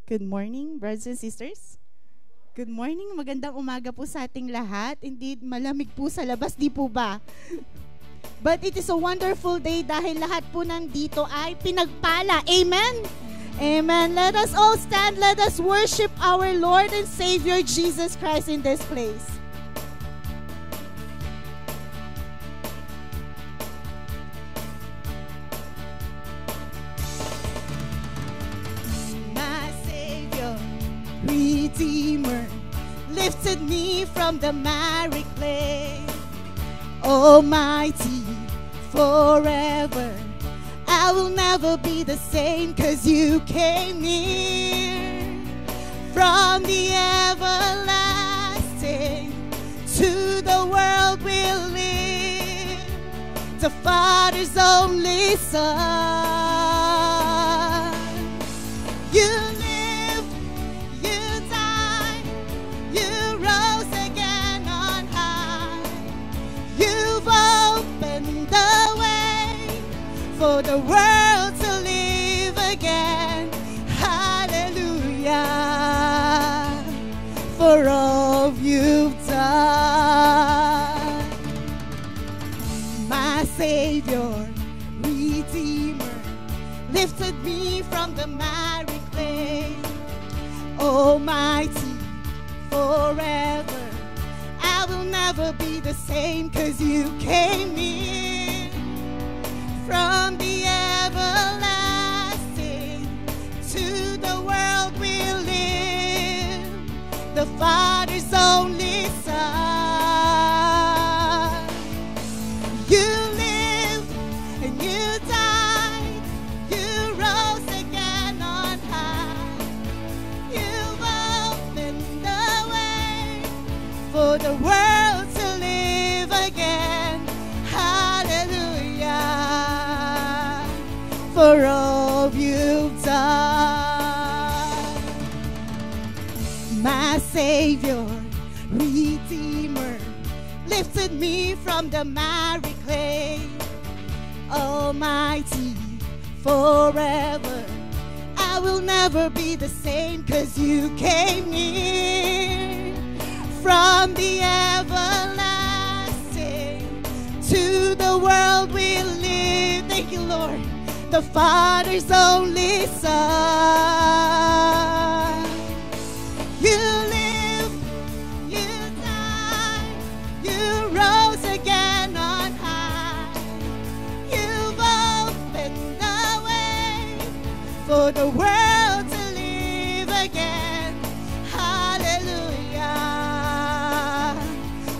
Good morning, brothers and sisters. Good morning, magandang umaga po sa ating lahat. Indeed, malamig po sa labas, di po ba? But it is a wonderful day dahil lahat po nandito ay pinagpala. Amen? Amen. Let us all stand. Let us worship our Lord and Savior Jesus Christ in this place. Redeemer lifted me from the miry clay. Almighty, forever I will never be the same, 'cause you came near. From the everlasting to the world we'll live, the Father's only Son. You for the world to live again. Hallelujah, for all you've done. My Savior, Redeemer, lifted me from the miry clay. Almighty, forever I will never be the same, 'cause you came near. From the everlasting to the world we live, the Father's only Son. You lived and you died, you rose again on high. You've opened the way for the world to live again. Hallelujah, for all you've done. My Savior, Redeemer, lifted me from the miry clay. Almighty, forever I will never be the same, 'cause you came near. From the everlasting to the world we live. Thank you, Lord. The Father's only Son. You live, you died, you rose again on high. You've opened the way for the world to live again. Hallelujah,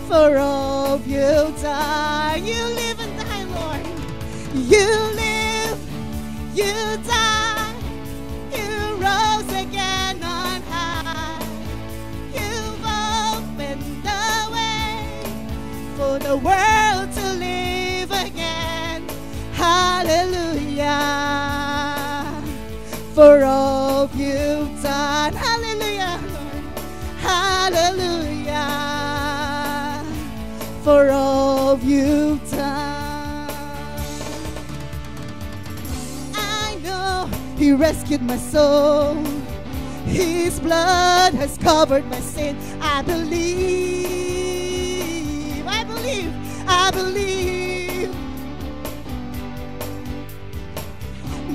for all you've done. You live and die, Lord. You live, you die, you rose again on high. You've opened the way for the world to live again. Hallelujah, for all you've done. Hallelujah, Lord. Hallelujah, for all you've done. He rescued my soul. His blood has covered my sin. I believe, I believe, I believe.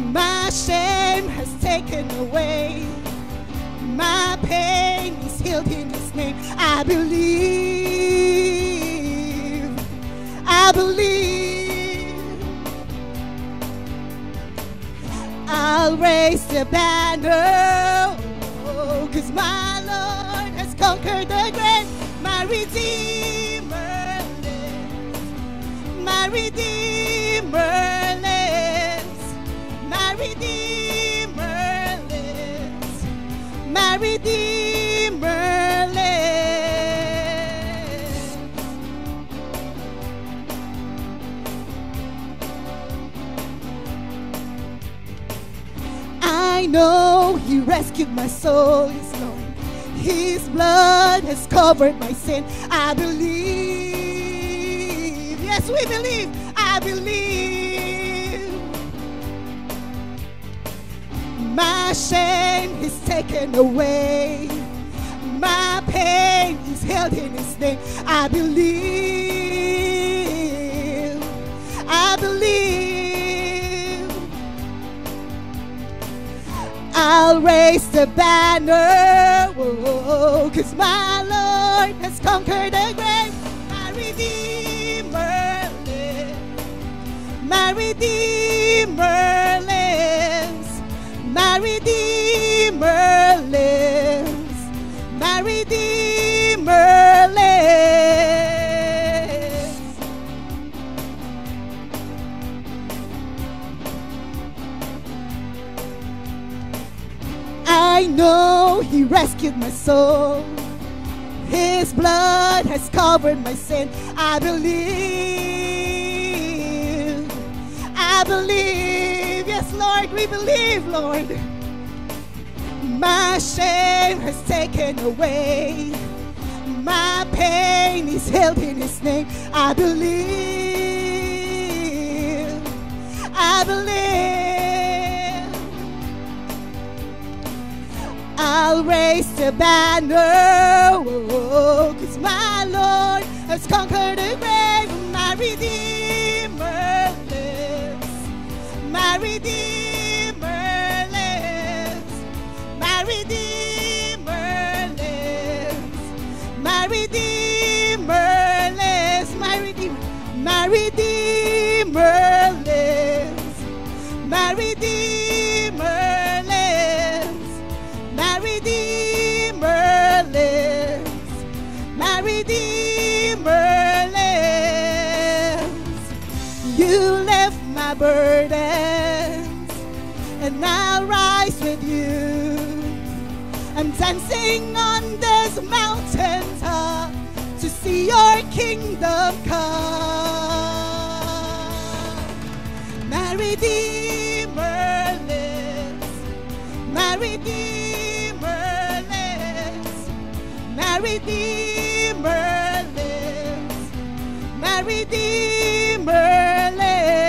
My shame has taken away. My pain is healed in His name. I believe, I believe. I'll raise the banner, oh, 'cause my Lord has conquered the grave. My Redeemer lives, my Redeemer lives, my Redeemer lives, my Redeemer lives. I know He rescued my soul, yes, Lord. His blood has covered my sin. I believe, yes, we believe, I believe. My shame shame is taken away. My pain is held in His name. I believe. I believe. I'll raise the banner, whoa, 'cause my Lord has conquered the grave. My Redeemer lives. My Redeemer lives. My Redeemer lives. My Redeemer lives. I know He rescued my soul. His blood has covered my sin. I believe. I believe. Yes, Lord, we believe, Lord. My shame has taken away. My pain is held in His name. I believe. I believe. I'll raise the banner, 'cause my Lord has conquered the grave. My Redeemer lives. My Redeemer lives. My Redeemer lives. My Redeemer lives. My Redeemer. My Redeemer lives. My Redeemer lives. My Redeemer lives. My Redeemer lives. You lift my burdens, and I'll rise with you. I'm dancing on this mountain top to see your kingdom come. My Redeemer lives. My Redeemer lives. My Redeemer lives. My Redeemer lives.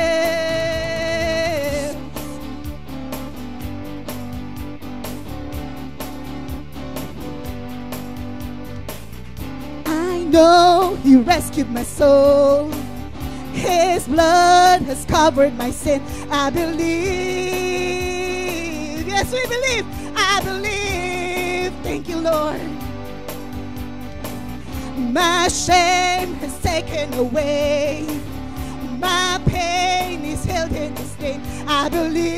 I know He rescued my soul. His blood has covered my sin. I believe. Yes, we believe. I believe. Thank you, Lord. My shame has taken away. My pain is held in His name. I believe.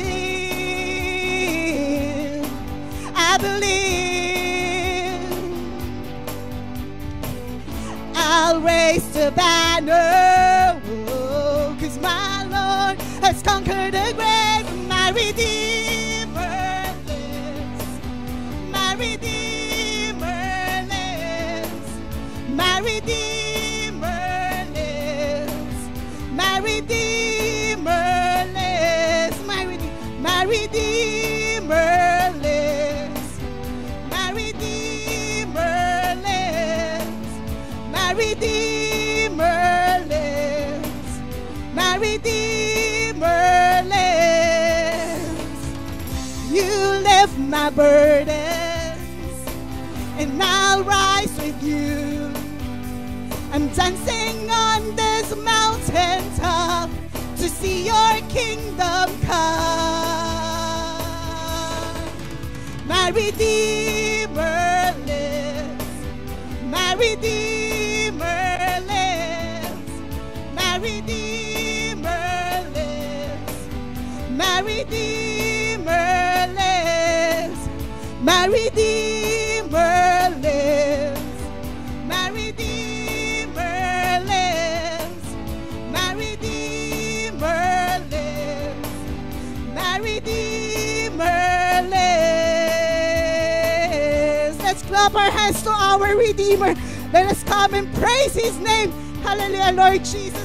I believe. I'll raise the banner, 'cause my Lord has conquered the grave. My Redeemer lives. My Redeemer lives. My Redeemer lives. My Redeemer lives. My Redeemer lives. My Redeemer lives. My Redeemer lives. My Redeemer lives. You lift my burdens, and I'll rise with you. I'm dancing on this mountain top to see your kingdom come. My Redeemer lives. My Redeemer lives. My Redeemer lives. My Redeemer lives. My Redeemer lives. My Redeemer lives. My Redeemer lives. My Redeemer lives. Let's clap our hands to our Redeemer. Let us come and praise His name. Hallelujah, Lord Jesus.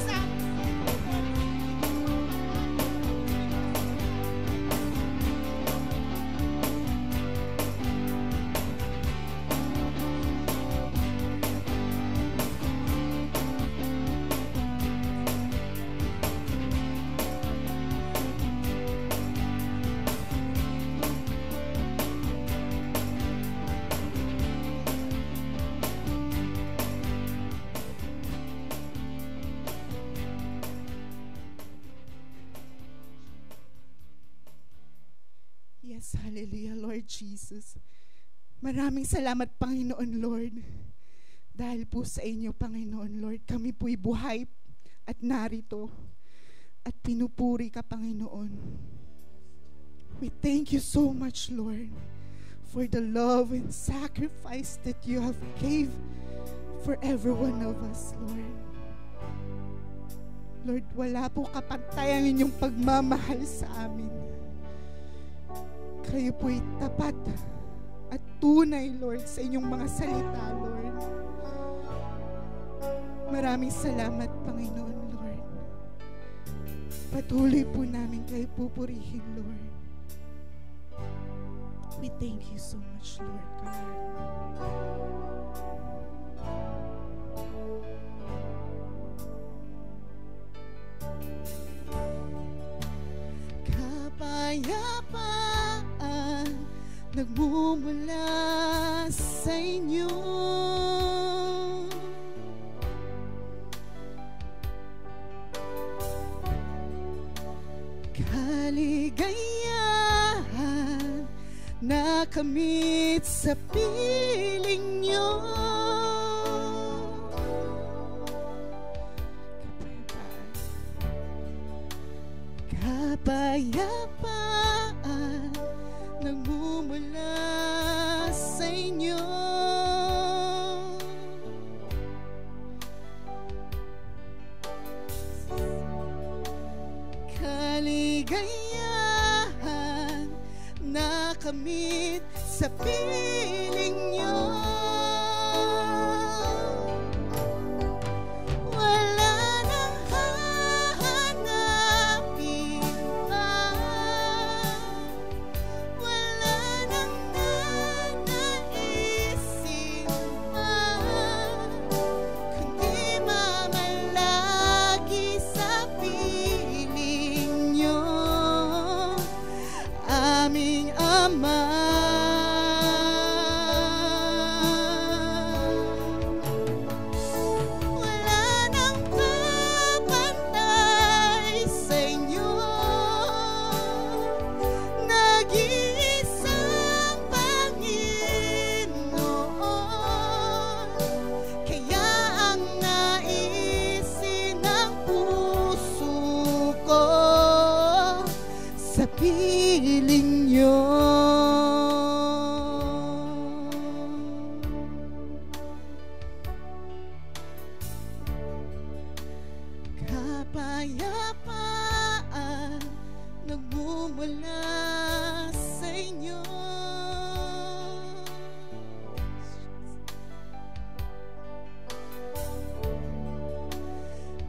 Yes, hallelujah, Lord Jesus. Maraming salamat, Panginoon, Lord. Dahil po sa inyo, Panginoon, Lord, kami po'y buhay at narito at pinupuri ka, Panginoon. We thank you so much, Lord, for the love and sacrifice that you have gave for every one of us, Lord. Lord, wala po kapantayan inyong pagmamahal sa amin. Kayo po'y tapat at tunay, Lord, sa inyong mga salita, Lord. Maraming salamat, Panginoon, Lord. Patuloy po namin kayo pupurihin, Lord. We thank you so much, Lord God. Kapayapaan nagmumula sa inyo. Kaligayahan na kamit sa piling nyo. Kapayapaan nagmumula sa inyo. Kaligayahan na kamit sa piling nyo. Kapayapaan nagmumula sa inyo.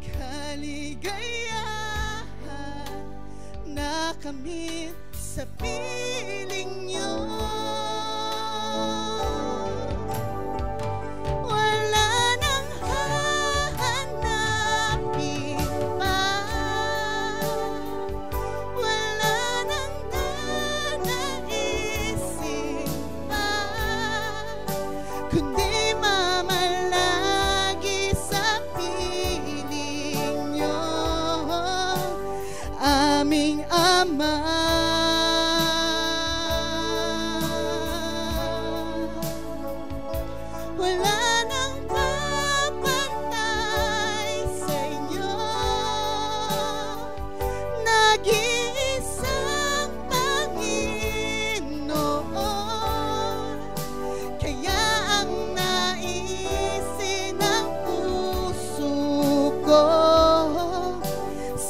Kaligayahan na kamit sa piling nyo.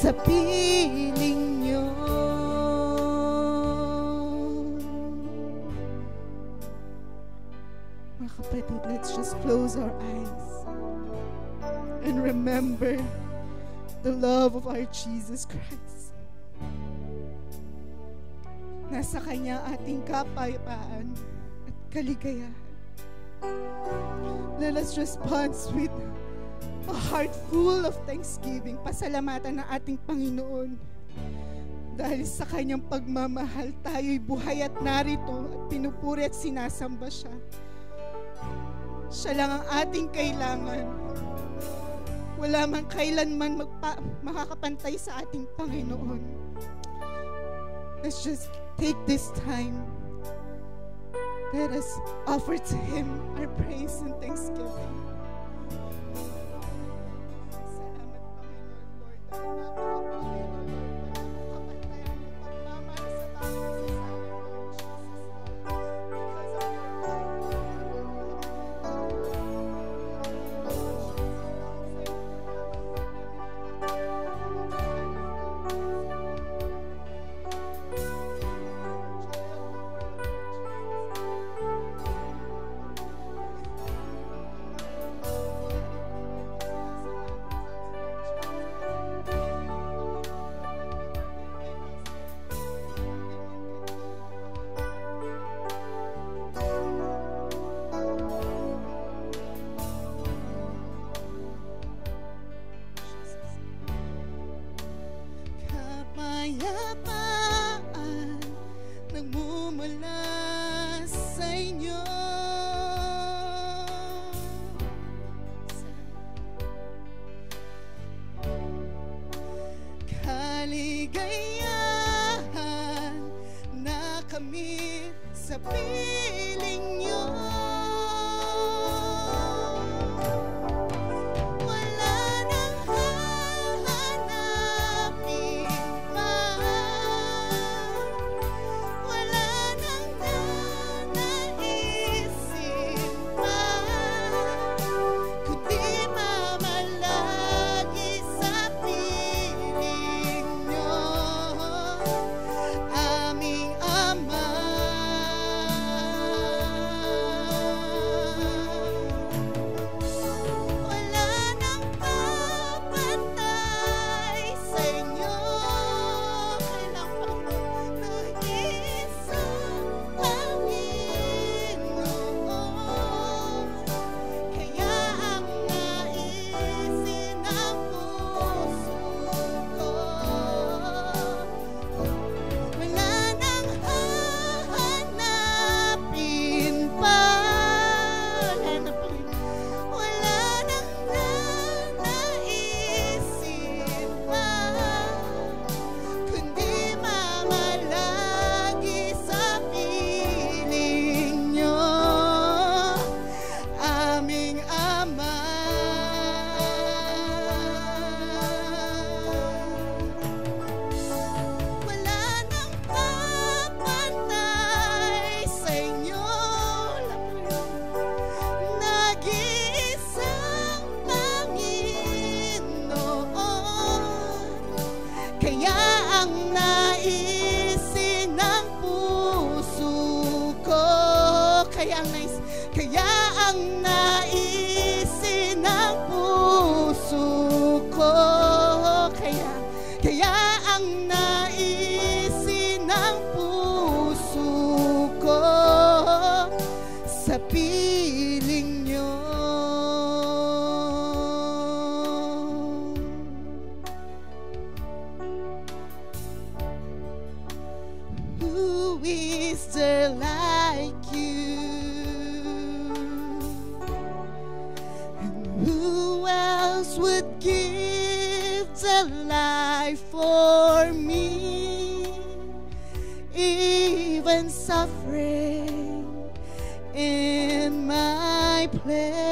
Sa piling nyo. Mga kapatid, let's just close our eyes and remember the love of our Jesus Christ. Nasa Kanya ating kapayapaan at kaligayahan. Let us respond with a heart full of thanksgiving, pasalamatan ng ating Panginoon. Dahil sa Kanyang pagmamahal, tayo'y buhay at narito at pinupuri at sinasamba Siya. Siya lang ang ating kailangan. Wala man kailanman makakapantay sa ating Panginoon. Let's just take this time. Let us offer to Him our praise and thanksgiving. Kapayapaan nagmumula sa inyo. Kaligayahan na kami sa piling nyo. Kaya ang naisin ng puso ko, kaya ang naisin ng puso ko sa piling nyo. Who is there like you? Who else would give their life for me, even suffering in my place?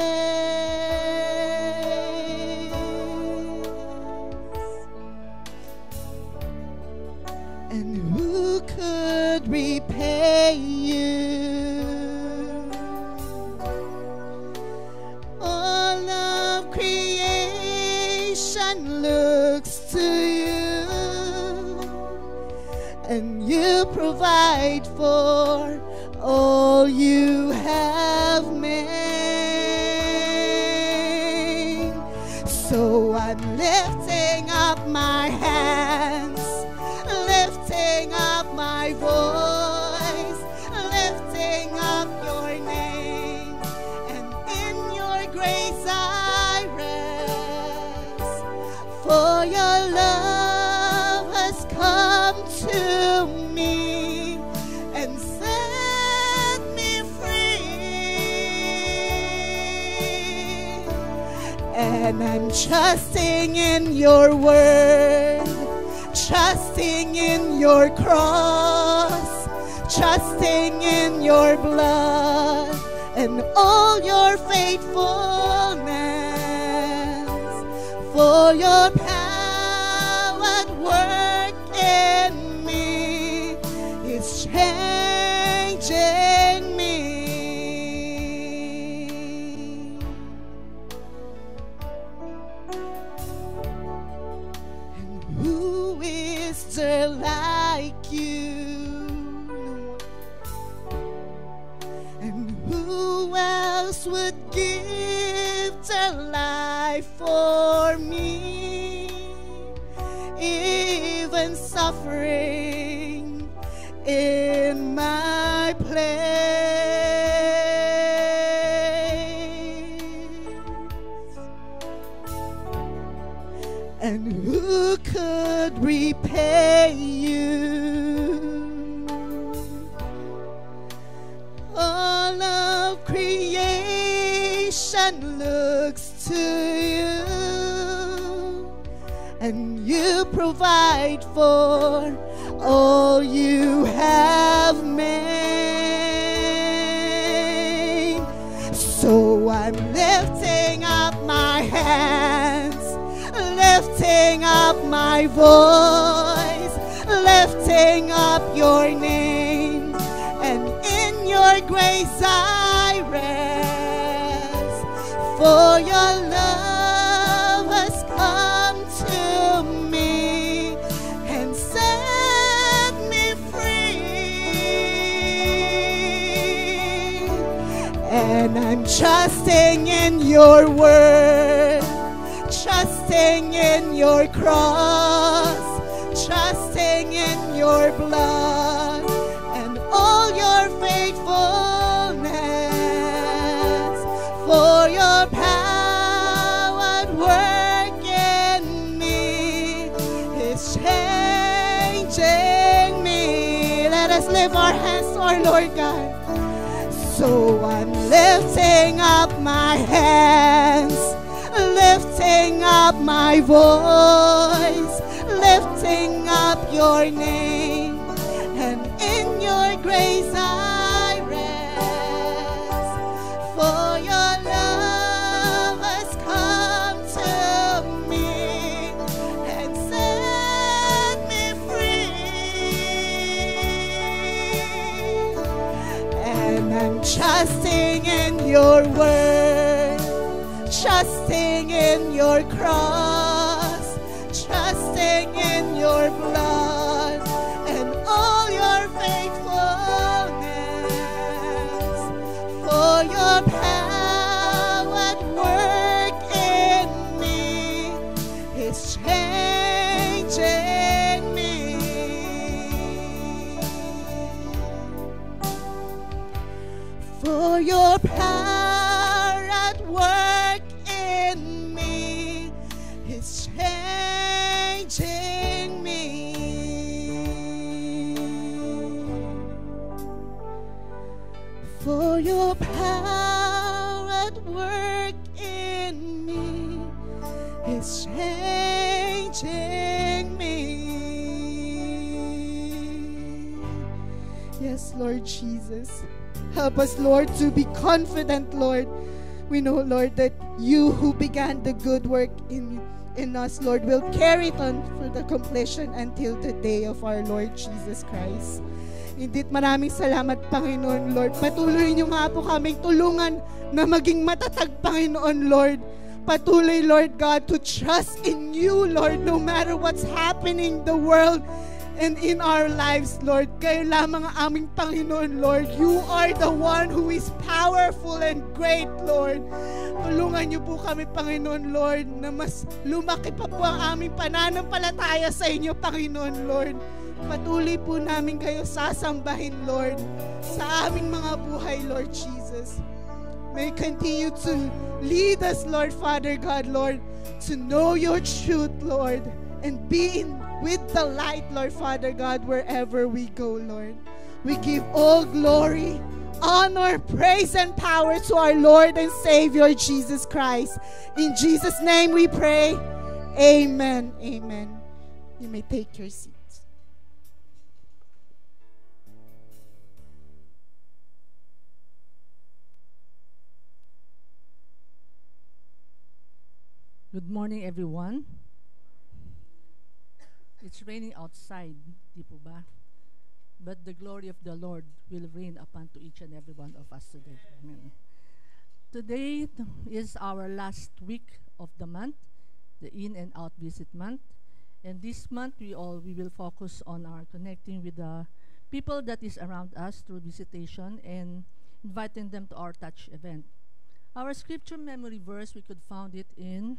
And who could repay you? Looks to you, and you provide for all you have made. So I'm lifting up my hands, lifting up my voice, lifting up your name, and in your grace I rest. For your love has come to me and set me free. And I'm trusting in your word, trusting in your cross, trusting in your blood and all your faithfulness, for your power at work in me is changing me. And who is there like you? And who else would give their life for me, even suffering in my place? And who could repay you? All of creation looks to you, and you provide for all you have made. So I'm lifting up my hands, lifting up my voice, lifting up your name, and in your grace I rest, for your love has come to me and set me free. And I'm trusting in your word, trusting in your cross, trusting in your blood and all your faithfulness, for your power at work in me is changing me. Let us lift our hands to our Lord God. So I'm lifting up my hands, lifting up my voice, lifting up your name, and in your grace I rest, for your love has come to me and set me free. And I'm trusting in your word, trusting in your cross, trusting in your blood and all your faithfulness, for your power at work in me is changing me. For your power at work in me is changing me. For your power at work in me is changing me. Yes, Lord Jesus. Help us, Lord, to be confident, Lord. We know, Lord, that you who began the good work in us, Lord, will carry it on for the completion until the day of our Lord Jesus Christ. Indeed, maraming salamat, Panginoon, Lord. Patuloy niyo nga po kaming tulungan na maging matatag, Panginoon, Lord. Patuloy, Lord God, to trust in you, Lord, no matter what's happening in the world and in our lives, Lord. Kayo lamang ang aming Panginoon, Lord. You are the one who is powerful and great, Lord. Tulungan niyo po kami, Panginoon, Lord, na mas lumaki pa po ang aming pananampalataya sa inyo, Panginoon, Lord. Patuloy po namin kayo sasambahin, Lord, sa aming mga buhay, Lord Jesus. May continue to lead us, Lord, Father God, Lord, to know your truth, Lord, and be with the light, Lord, Father God, wherever we go, Lord. We give all glory, honor, praise, and power to our Lord and Savior, Jesus Christ. In Jesus' name we pray. Amen. Amen. You may take your seats. Good morning, everyone. It's raining outside, di po ba? But the glory of the Lord will rain upon to each and every one of us today. Amen. Today is our last week of the month, the In and Out Visit month. And this month, we will focus on our connecting with the people that is around us through visitation and inviting them to our touch event. Our scripture memory verse, we could find it in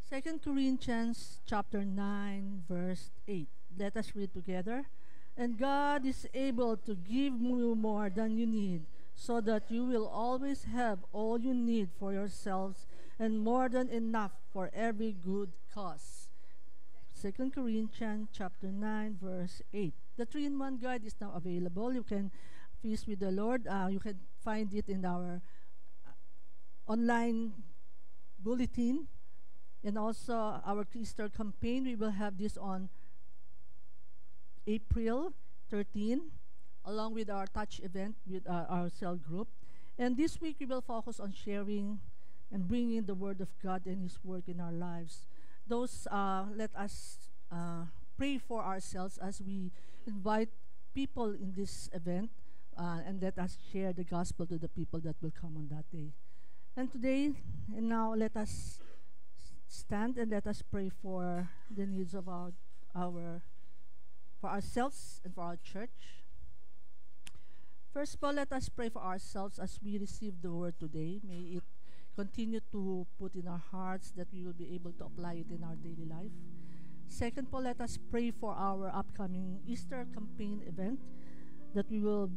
2 Corinthians chapter 9, verse 8. Let us read together. And God is able to give you more than you need, so that you will always have all you need for yourselves and more than enough for every good cause. 2 Corinthians chapter 9, verse 8. The 3-in-1 guide is now available. You can feast with the Lord. You can find it in our online bulletin. And also our Easter campaign, we will have this on April 13, along with our touch event with our cell group. And this week we will focus on sharing and bringing the Word of God and His work in our lives. Let us pray for ourselves as we invite people in this event, and let us share the gospel to the people that will come on that day. And today, and now let us stand and let us pray for the needs of for ourselves and for our church. First of all, let us pray for ourselves as we receive the word today. May it continue to put in our hearts that we will be able to apply it in our daily life. Second of all, let us pray for our upcoming Easter campaign event that we will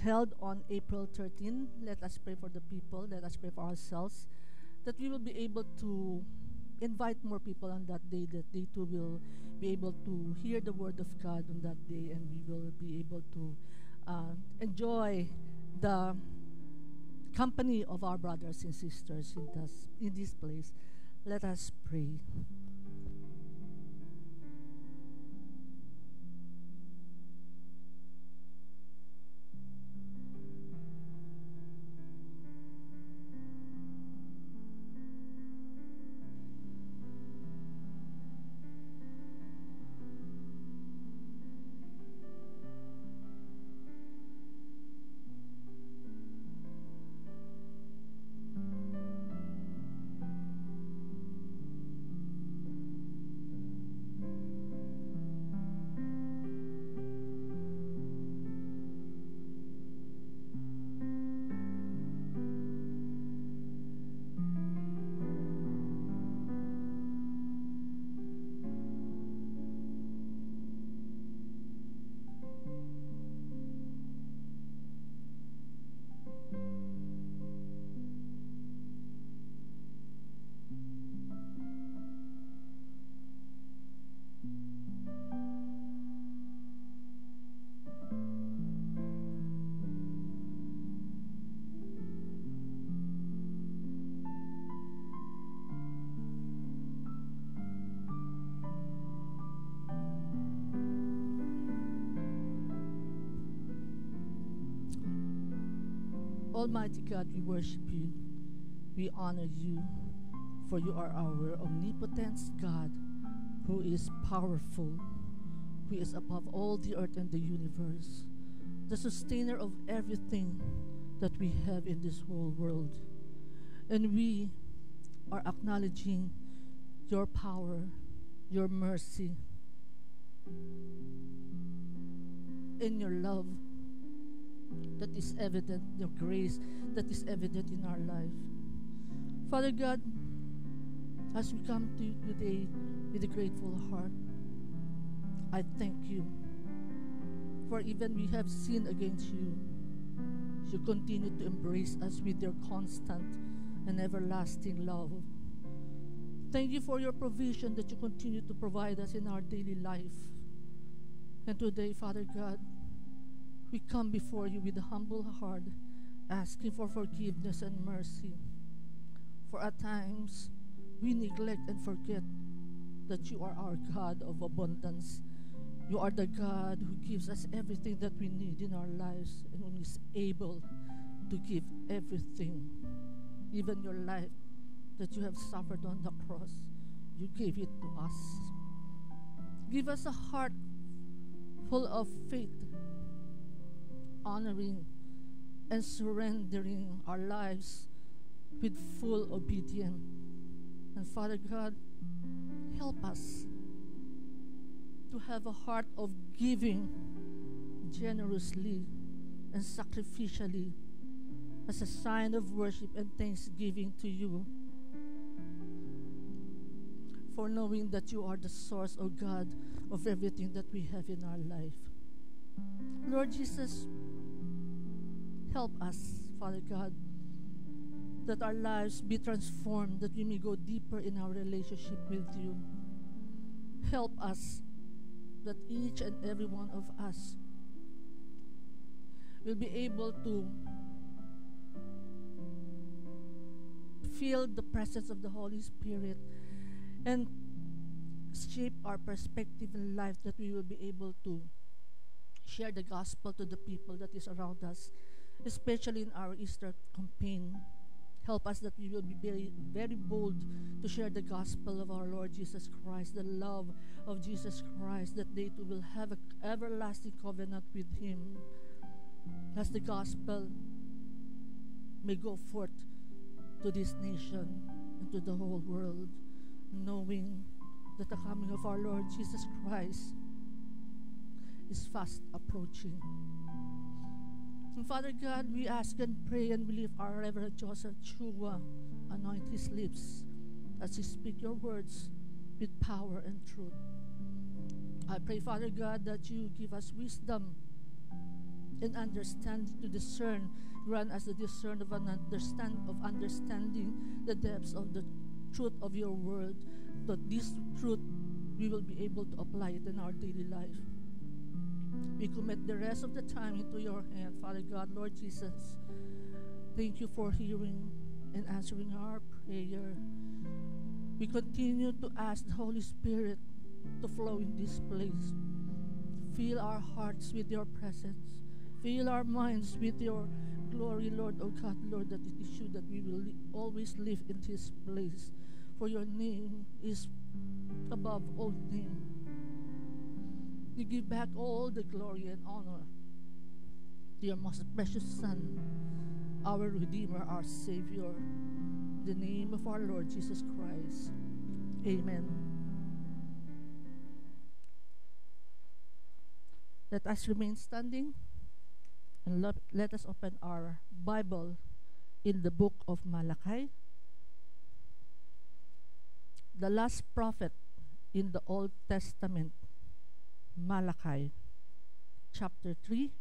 held on April 13. Let us pray for the people. Let us pray for ourselves that we will be able to invite more people on that day, that they too will be able to hear the word of God on that day, and we will be able to enjoy the company of our brothers and sisters in this place. Let us pray. Almighty God, we worship you. We honor you, for you are our omnipotent God, who is powerful, who is above all the earth and the universe, the sustainer of everything that we have in this whole world. And we are acknowledging your power, your mercy, and your love that is evident, your grace that is evident in our life. Father God, as we come to you today with a grateful heart, I thank you for even we have sinned against you, you continue to embrace us with your constant and everlasting love. Thank you for your provision that you continue to provide us in our daily life. And today, Father God, we come before you with a humble heart, asking for forgiveness and mercy. For at times, we neglect and forget that you are our God of abundance. You are the God who gives us everything that we need in our lives and who is able to give everything, even your life that you have suffered on the cross. You gave it to us. Give us a heart full of faith, honoring and surrendering our lives with full obedience. And Father God, help us to have a heart of giving generously and sacrificially as a sign of worship and thanksgiving to you, for knowing that you are the source, O God, of everything that we have in our life. Lord Jesus, help us, Father God, that our lives be transformed, that we may go deeper in our relationship with you. Help us that each and every one of us will be able to feel the presence of the Holy Spirit and shape our perspective in life, that we will be able to share the gospel to the people that is around us, especially in our Easter campaign. Help us that we will be very, very bold to share the gospel of our Lord Jesus Christ, the love of Jesus Christ, that they too will have an everlasting covenant with Him, as the gospel may go forth to this nation and to the whole world, knowing that the coming of our Lord Jesus Christ is fast approaching. And Father God, we ask and pray and believe our Reverend Joseph Chua, anoint his lips as he speak your words with power and truth. I pray, Father God, that you give us wisdom and understanding to discern, grant us the discern of understanding the depths of the truth of your word, that this truth we will be able to apply it in our daily life. We commit the rest of the time into your hand, Father God. Lord Jesus, thank you for hearing and answering our prayer. We continue to ask the Holy Spirit to flow in this place. Fill our hearts with your presence. Fill our minds with your glory, Lord, oh God, Lord, that it is you that we will always live in this place. For your name is above all name. We give back all the glory and honor to your most precious Son, our Redeemer, our Savior, in the name of our Lord Jesus Christ. Amen. Let us remain standing and let us open our Bible in the book of Malachi, the last prophet in the Old Testament. Malachi chapter 3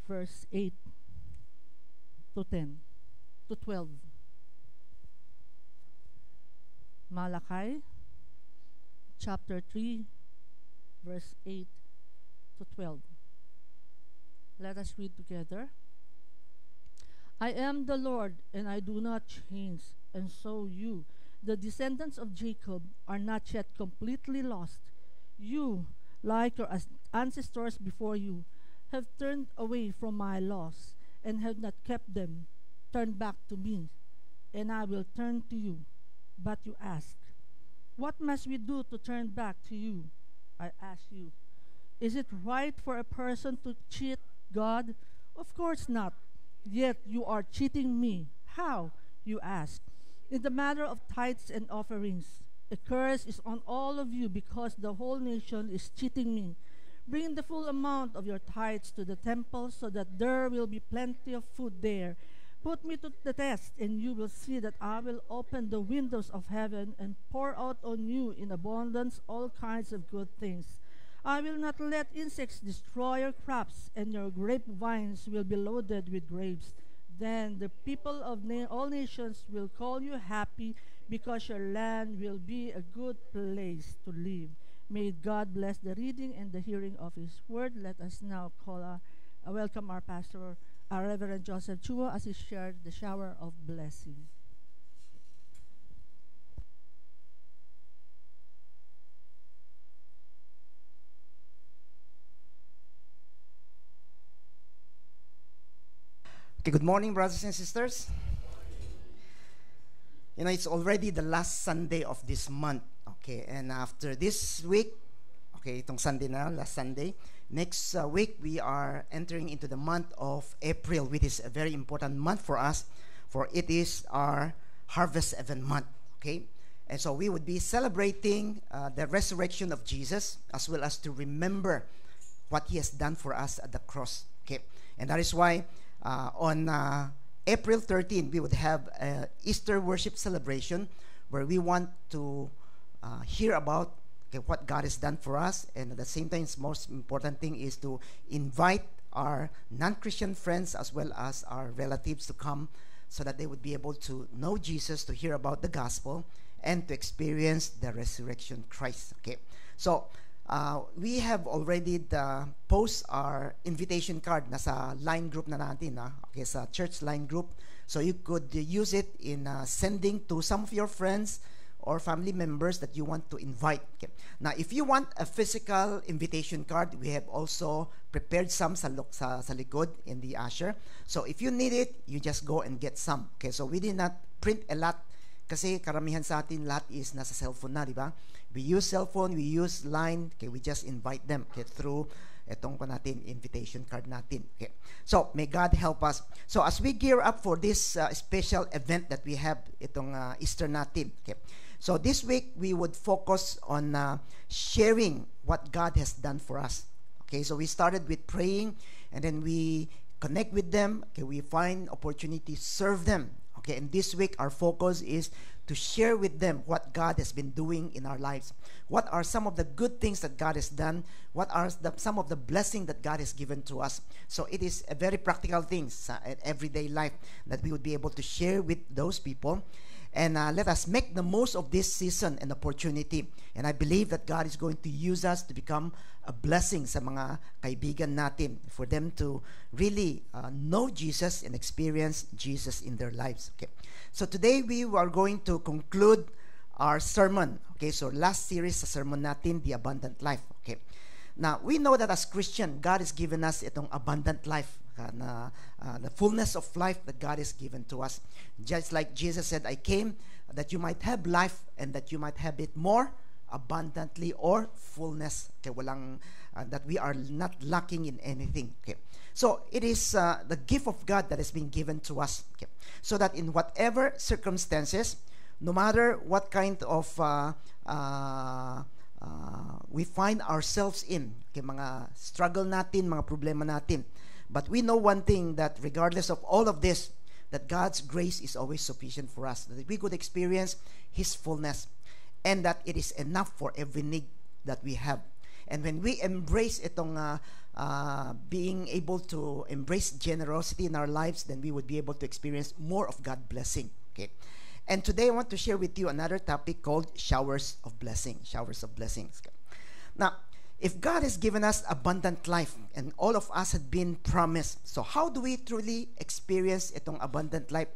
verse 8 to 10 to 12. Malachi chapter 3 verse 8 to 12. Let us read together. I am the Lord, and I do not change, and so you, the descendants of Jacob, are not yet completely lost. You, like your ancestors before you, have turned away from my laws and have not kept them. Turn back to me, and I will turn to you. But you ask, what must we do to turn back to you? I ask you, is it right for a person to cheat God? Of course not. Yet you are cheating me. How? You ask. In the matter of tithes and offerings. A curse is on all of you because the whole nation is cheating me. Bring the full amount of your tithes to the temple so that there will be plenty of food there. Put me to the test, and you will see that I will open the windows of heaven and pour out on you in abundance all kinds of good things. I will not let insects destroy your crops, and your grapevines will be loaded with grapes. Then the people of all nations will call you happy, because your land will be a good place to live. May God bless the reading and the hearing of His word. Let us now welcome our pastor, our Reverend Joseph Chua, as he shared the shower of blessing. Okay, good morning, brothers and sisters. You know, it's already the last Sunday of this month. Okay, and after this week, okay, itong Sunday na, last Sunday, next week we are entering into the month of April, which is a very important month for us, for it is our harvest event month. Okay, and so we would be celebrating the resurrection of Jesus, as well as to remember what He has done for us at the cross. Okay, and that is why on April 13, we would have an Easter worship celebration where we want to hear about what God has done for us, and at the same time, the most important thing is to invite our non-Christian friends as well as our relatives to come so that they would be able to know Jesus, to hear about the gospel, and to experience the resurrection Christ. Okay, so we have already post our invitation card nasa line group na natin, okay, sa church line group. So you could use it in sending to some of your friends or family members that you want to invite. Okay. Now, if you want a physical invitation card, we have also prepared some sa likod in the usher. So if you need it, you just go and get some. Okay, so we did not print a lot kasi karamihan sa atin lahat is nasa cellphone na, di ba? We use cellphone, we use line, okay, we just invite them, okay, through itong pa natin, invitation card natin. Okay. So, may God help us. So, as we gear up for this special event that we have, itong Easter natin, okay. So, this week, we would focus on sharing what God has done for us. Okay, so we started with praying, and then we connect with them, okay, we find opportunity to serve them. Okay, and this week, our focus is to share with them what God has been doing in our lives. What are some of the good things that God has done? What are some of the blessings that God has given to us? So it is a very practical things in everyday life that we would be able to share with those people. And let us make the most of this season and opportunity. And I believe that God is going to use us to become a blessing sa mga kaibigan natin, for them to really know Jesus and experience Jesus in their lives. Okay. So today we are going to conclude our sermon. Okay, so last series sa sermon natin, The Abundant Life. Okay. Now, we know that as Christian, God has given us itong abundant life, the fullness of life that God has given to us. Just like Jesus said, I came that you might have life and that you might have it more abundantly, or fullness. Okay, walang that we are not lacking in anything. Okay. So it is the gift of God that has been given to us. Okay. So that in whatever circumstances, no matter what kind of we find ourselves in, okay, mga struggle natin, mga problema natin, but we know one thing, that regardless of all of this, that God's grace is always sufficient for us, that we could experience His fullness, and that it is enough for every need that we have. And when we embrace itong being able to embrace generosity in our lives, then we would be able to experience more of God's blessing. Okay. And today I want to share with you another topic called showers of blessing. Showers of blessings. Now, if God has given us abundant life and all of us had been promised, so how do we truly experience itong abundant life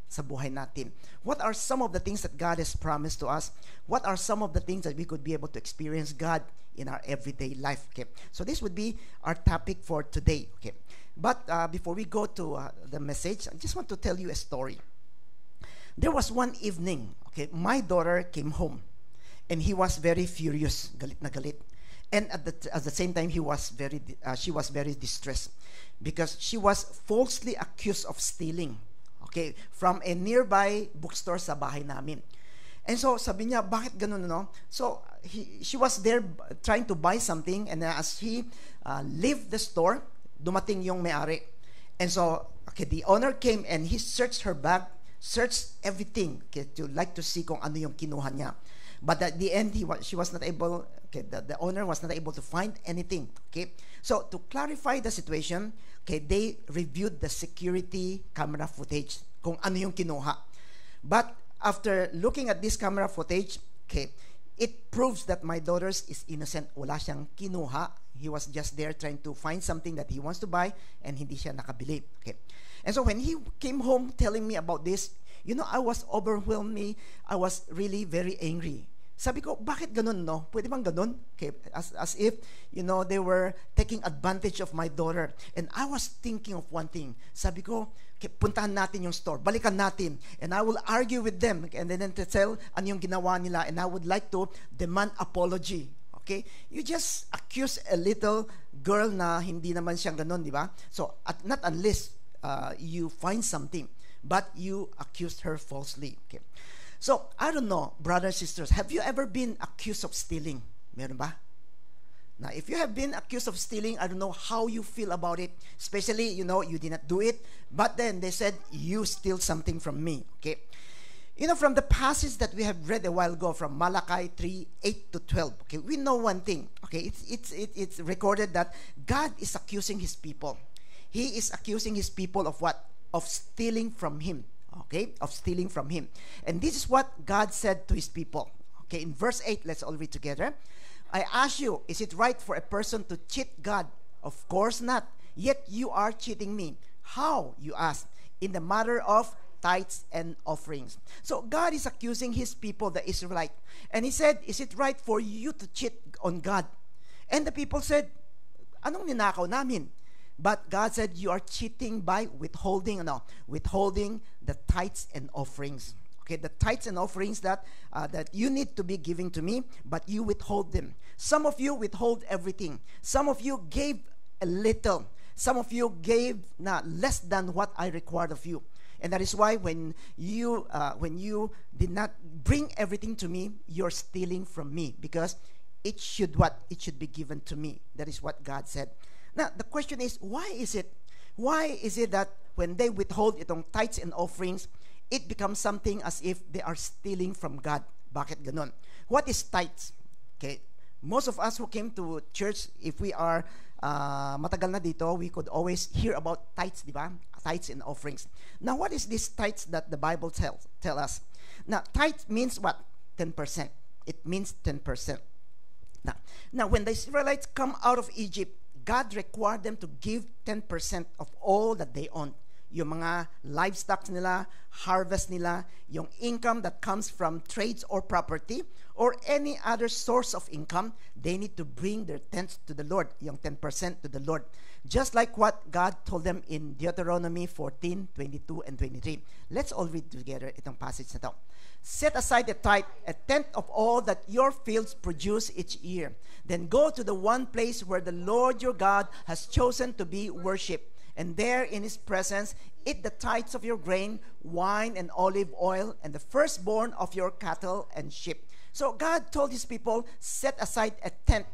sa buhay natin? What are some of the things that God has promised to us? What are some of the things that we could be able to experience God in our everyday life? Okay. So this would be our topic for today. Okay. But before we go to the message, I just want to tell you a story. There was one evening, okay, my daughter came home, and he was very furious, galit na galit. And at the same time, she was very distressed because she was falsely accused of stealing, okay, from a nearby bookstore sa bahay namin. And so sabi niya, bakit ganun, no? So she was there trying to buy something, and as he left the store, dumating yung may-ari. And so, okay, the owner came and he searched her bag, searched everything, okay, to like to see kung ano yung kinuha niya. But at the end, she was not able. Okay, the owner was not able to find anything. Okay, so to clarify the situation, okay, they reviewed the security camera footage kung ano yung kinuha. But after looking at this camera footage, okay, it proves that my daughter is innocent. Wala siyang kinuha. He was just there trying to find something that he wants to buy, and hindi siya nakabili. Okay, and so when he came home telling me about this, you know, I was overwhelmed. I was really very angry. Sabi ko, bakit ganun, no? Pwede bang ganun? Okay, as if, they were taking advantage of my daughter. And I was thinking of one thing. Sabi ko, okay, puntahan natin yung store. Balikan natin. And I will argue with them. And then to tell ano yung ginawa nila. And I would like to demand apology. Okay? You just accuse a little girl na hindi naman siyang ganun, di ba? So, not unless you find something. But you accused her falsely. Okay? So, I don't know, brothers and sisters, have you ever been accused of stealing? Meron ba? Now, if you have been accused of stealing, I don't know how you feel about it. Especially, you did not do it, but then they said, you steal something from me. Okay? From the passage that we have read a while ago from Malachi 3, 8 to 12, okay, we know one thing. Okay, it's recorded that God is accusing His people. He is accusing His people of what? Of stealing from Him. Okay, of stealing from Him. And this is what God said to His people. Okay, in verse 8, let's all read together. I ask you, is it right for a person to cheat God? Of course not. Yet you are cheating me. How, you ask? In the matter of tithes and offerings. So God is accusing His people, the Israelites. And He said, is it right for you to cheat on God? And the people said, anong ninakaw namin? But God said, you are cheating by withholding the tithes and offerings. Okay, the tithes and offerings that you need to be giving to me, but you withhold them. Some of you withhold everything. Some of you gave a little. Some of you gave less than what I required of you. And that is why when you did not bring everything to me, you're stealing from me, because it should be given to me. That is what God said. Now, the question is, why is it that when they withhold itong tithes and offerings, it becomes something as if they are stealing from God? Bakit ganon? What is tithes? Okay, most of us who came to church, if we are matagal na dito, we could always hear about tithes, di ba? Tithes and offerings. Now, what is this tithes that the Bible tell us? Now, tithes means what? 10%. It means 10%. Now, when the Israelites come out of Egypt, God required them to give 10% of all that they own. Yung mga livestock nila, harvest nila, yung income that comes from trades or property, or any other source of income, they need to bring their tenth to the Lord, yung 10% to the Lord. Just like what God told them in Deuteronomy 14, 22, and 23. Let's all read together itong passage na to. Set aside a tithe, a tenth of all that your fields produce each year. Then go to the one place where the Lord your God has chosen to be worshipped. And there in His presence, eat the tithes of your grain, wine, and olive oil, and the firstborn of your cattle and sheep. So God told His people, set aside a tenth,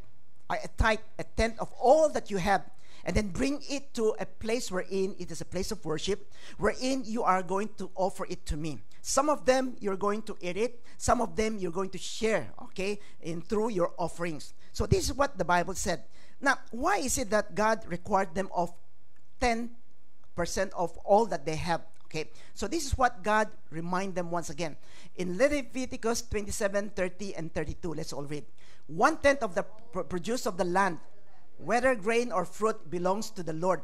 a tithe, a tenth of all that you have, and then bring it to a place wherein it is a place of worship, wherein you are going to offer it to me. Some of them, you're going to eat it. Some of them, you're going to share, okay, through your offerings. So this is what the Bible said. Now, why is it that God required them of 10% of all that they have? Okay, so this is what God remind them once again. In Leviticus 27, 30, and 32, let's all read. 1/10 of the produce of the land, whether grain or fruit, belongs to the Lord.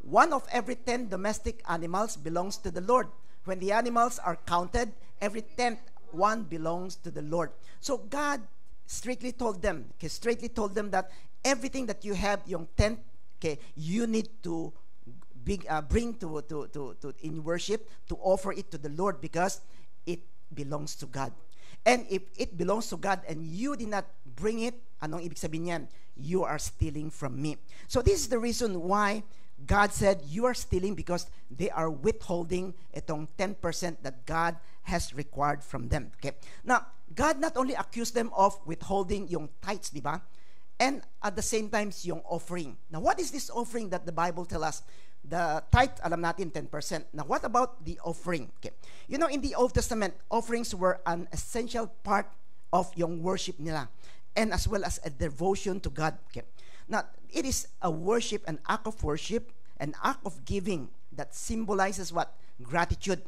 1 of every 10 domestic animals belongs to the Lord. When the animals are counted, every 10th one belongs to the Lord. So God strictly told them that everything that you have, yung 10th, okay, you need to bring to in worship, to offer it to the Lord, because it belongs to God. And if it belongs to God and you did not bring it, anong ibig sabihin yan? You are stealing from me. So this is the reason why God said you are stealing, because they are withholding itong 10% that God has required from them. Okay. Now, God not only accused them of withholding yung tithes, di ba? And at the same time, yung offering. Now, what is this offering that the Bible tells us? The tithe, alam natin, 10%. Now, what about the offering? Okay. You know, in the Old Testament, offerings were an essential part of yung worship nila, and as well as a devotion to God. Okay. Now, it is a worship, an act of worship, an act of giving that symbolizes what? Gratitude,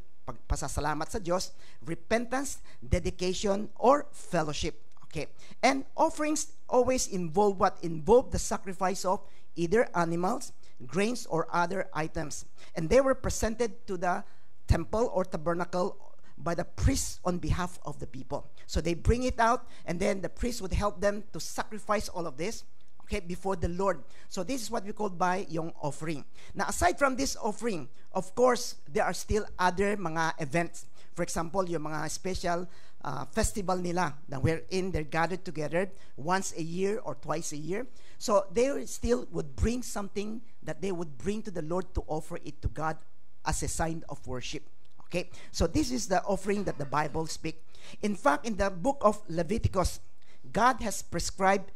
pasasalamat sa Diyos, repentance, dedication, or fellowship. Okay. And offerings always involve what? Involve the sacrifice of either animals, grains, or other items. And they were presented to the temple or tabernacle by the priest on behalf of the people. So they bring it out, and then the priest would help them to sacrifice all of this, okay, before the Lord. So this is what we call by yung offering. Now, aside from this offering, of course, there are still other mga events. For example, yung mga special festival nila na wherein they're gathered together once a year or twice a year. So they still would bring something that they would bring to the Lord to offer it to God as a sign of worship. Okay, so this is the offering that the Bible speaks. In fact, in the book of Leviticus, God has prescribed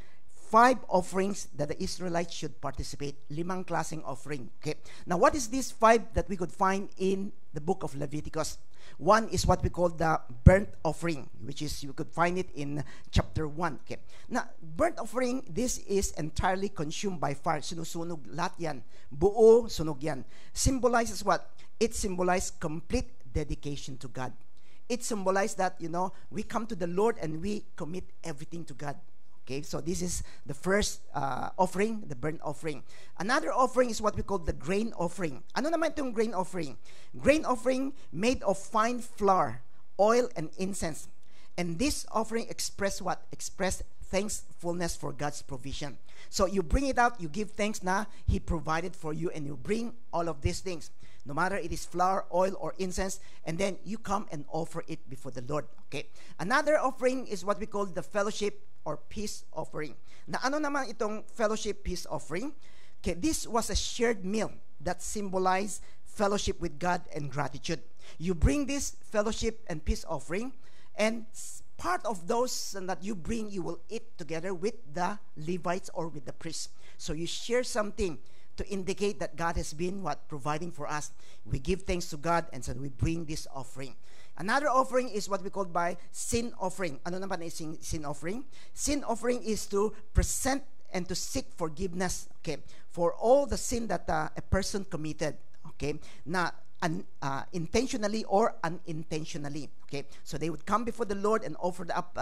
5 offerings that the Israelites should participate. 5 klaseng offering. Okay, now what is these 5 that we could find in the book of Leviticus? One is what we call the burnt offering, which is, you could find it in chapter 1. Okay. Now, burnt offering, this is entirely consumed by fire. Sinusunog lahat yan. Buo, sunog yan. Symbolizes what? It symbolizes complete dedication to God. It symbolizes that, we come to the Lord and we commit everything to God. Okay, so this is the first offering, the burnt offering. Another offering is what we call the grain offering. Ano naman itong grain offering? Grain offering made of fine flour, oil, and incense. And this offering express what? Express thankfulness for God's provision. So you bring it out, you give thanks na He provided for you, and you bring all of these things. No matter it is flour, oil, or incense, and then you come and offer it before the Lord. Okay. Another offering is what we call the fellowship or peace offering. Na ano naman itong fellowship peace offering? Okay, this was a shared meal that symbolized fellowship with God and gratitude. You bring this fellowship and peace offering, and part of those that you bring, you will eat together with the Levites or with the priests. So you share something to indicate that God has been providing for us. We give thanks to God, and so we bring this offering. Another offering is what we call by sin offering. Ano naman is sin offering? Sin offering is to present and to seek forgiveness, okay, for all the sin that a person committed, okay, na intentionally or unintentionally, okay. So they would come before the Lord and offer up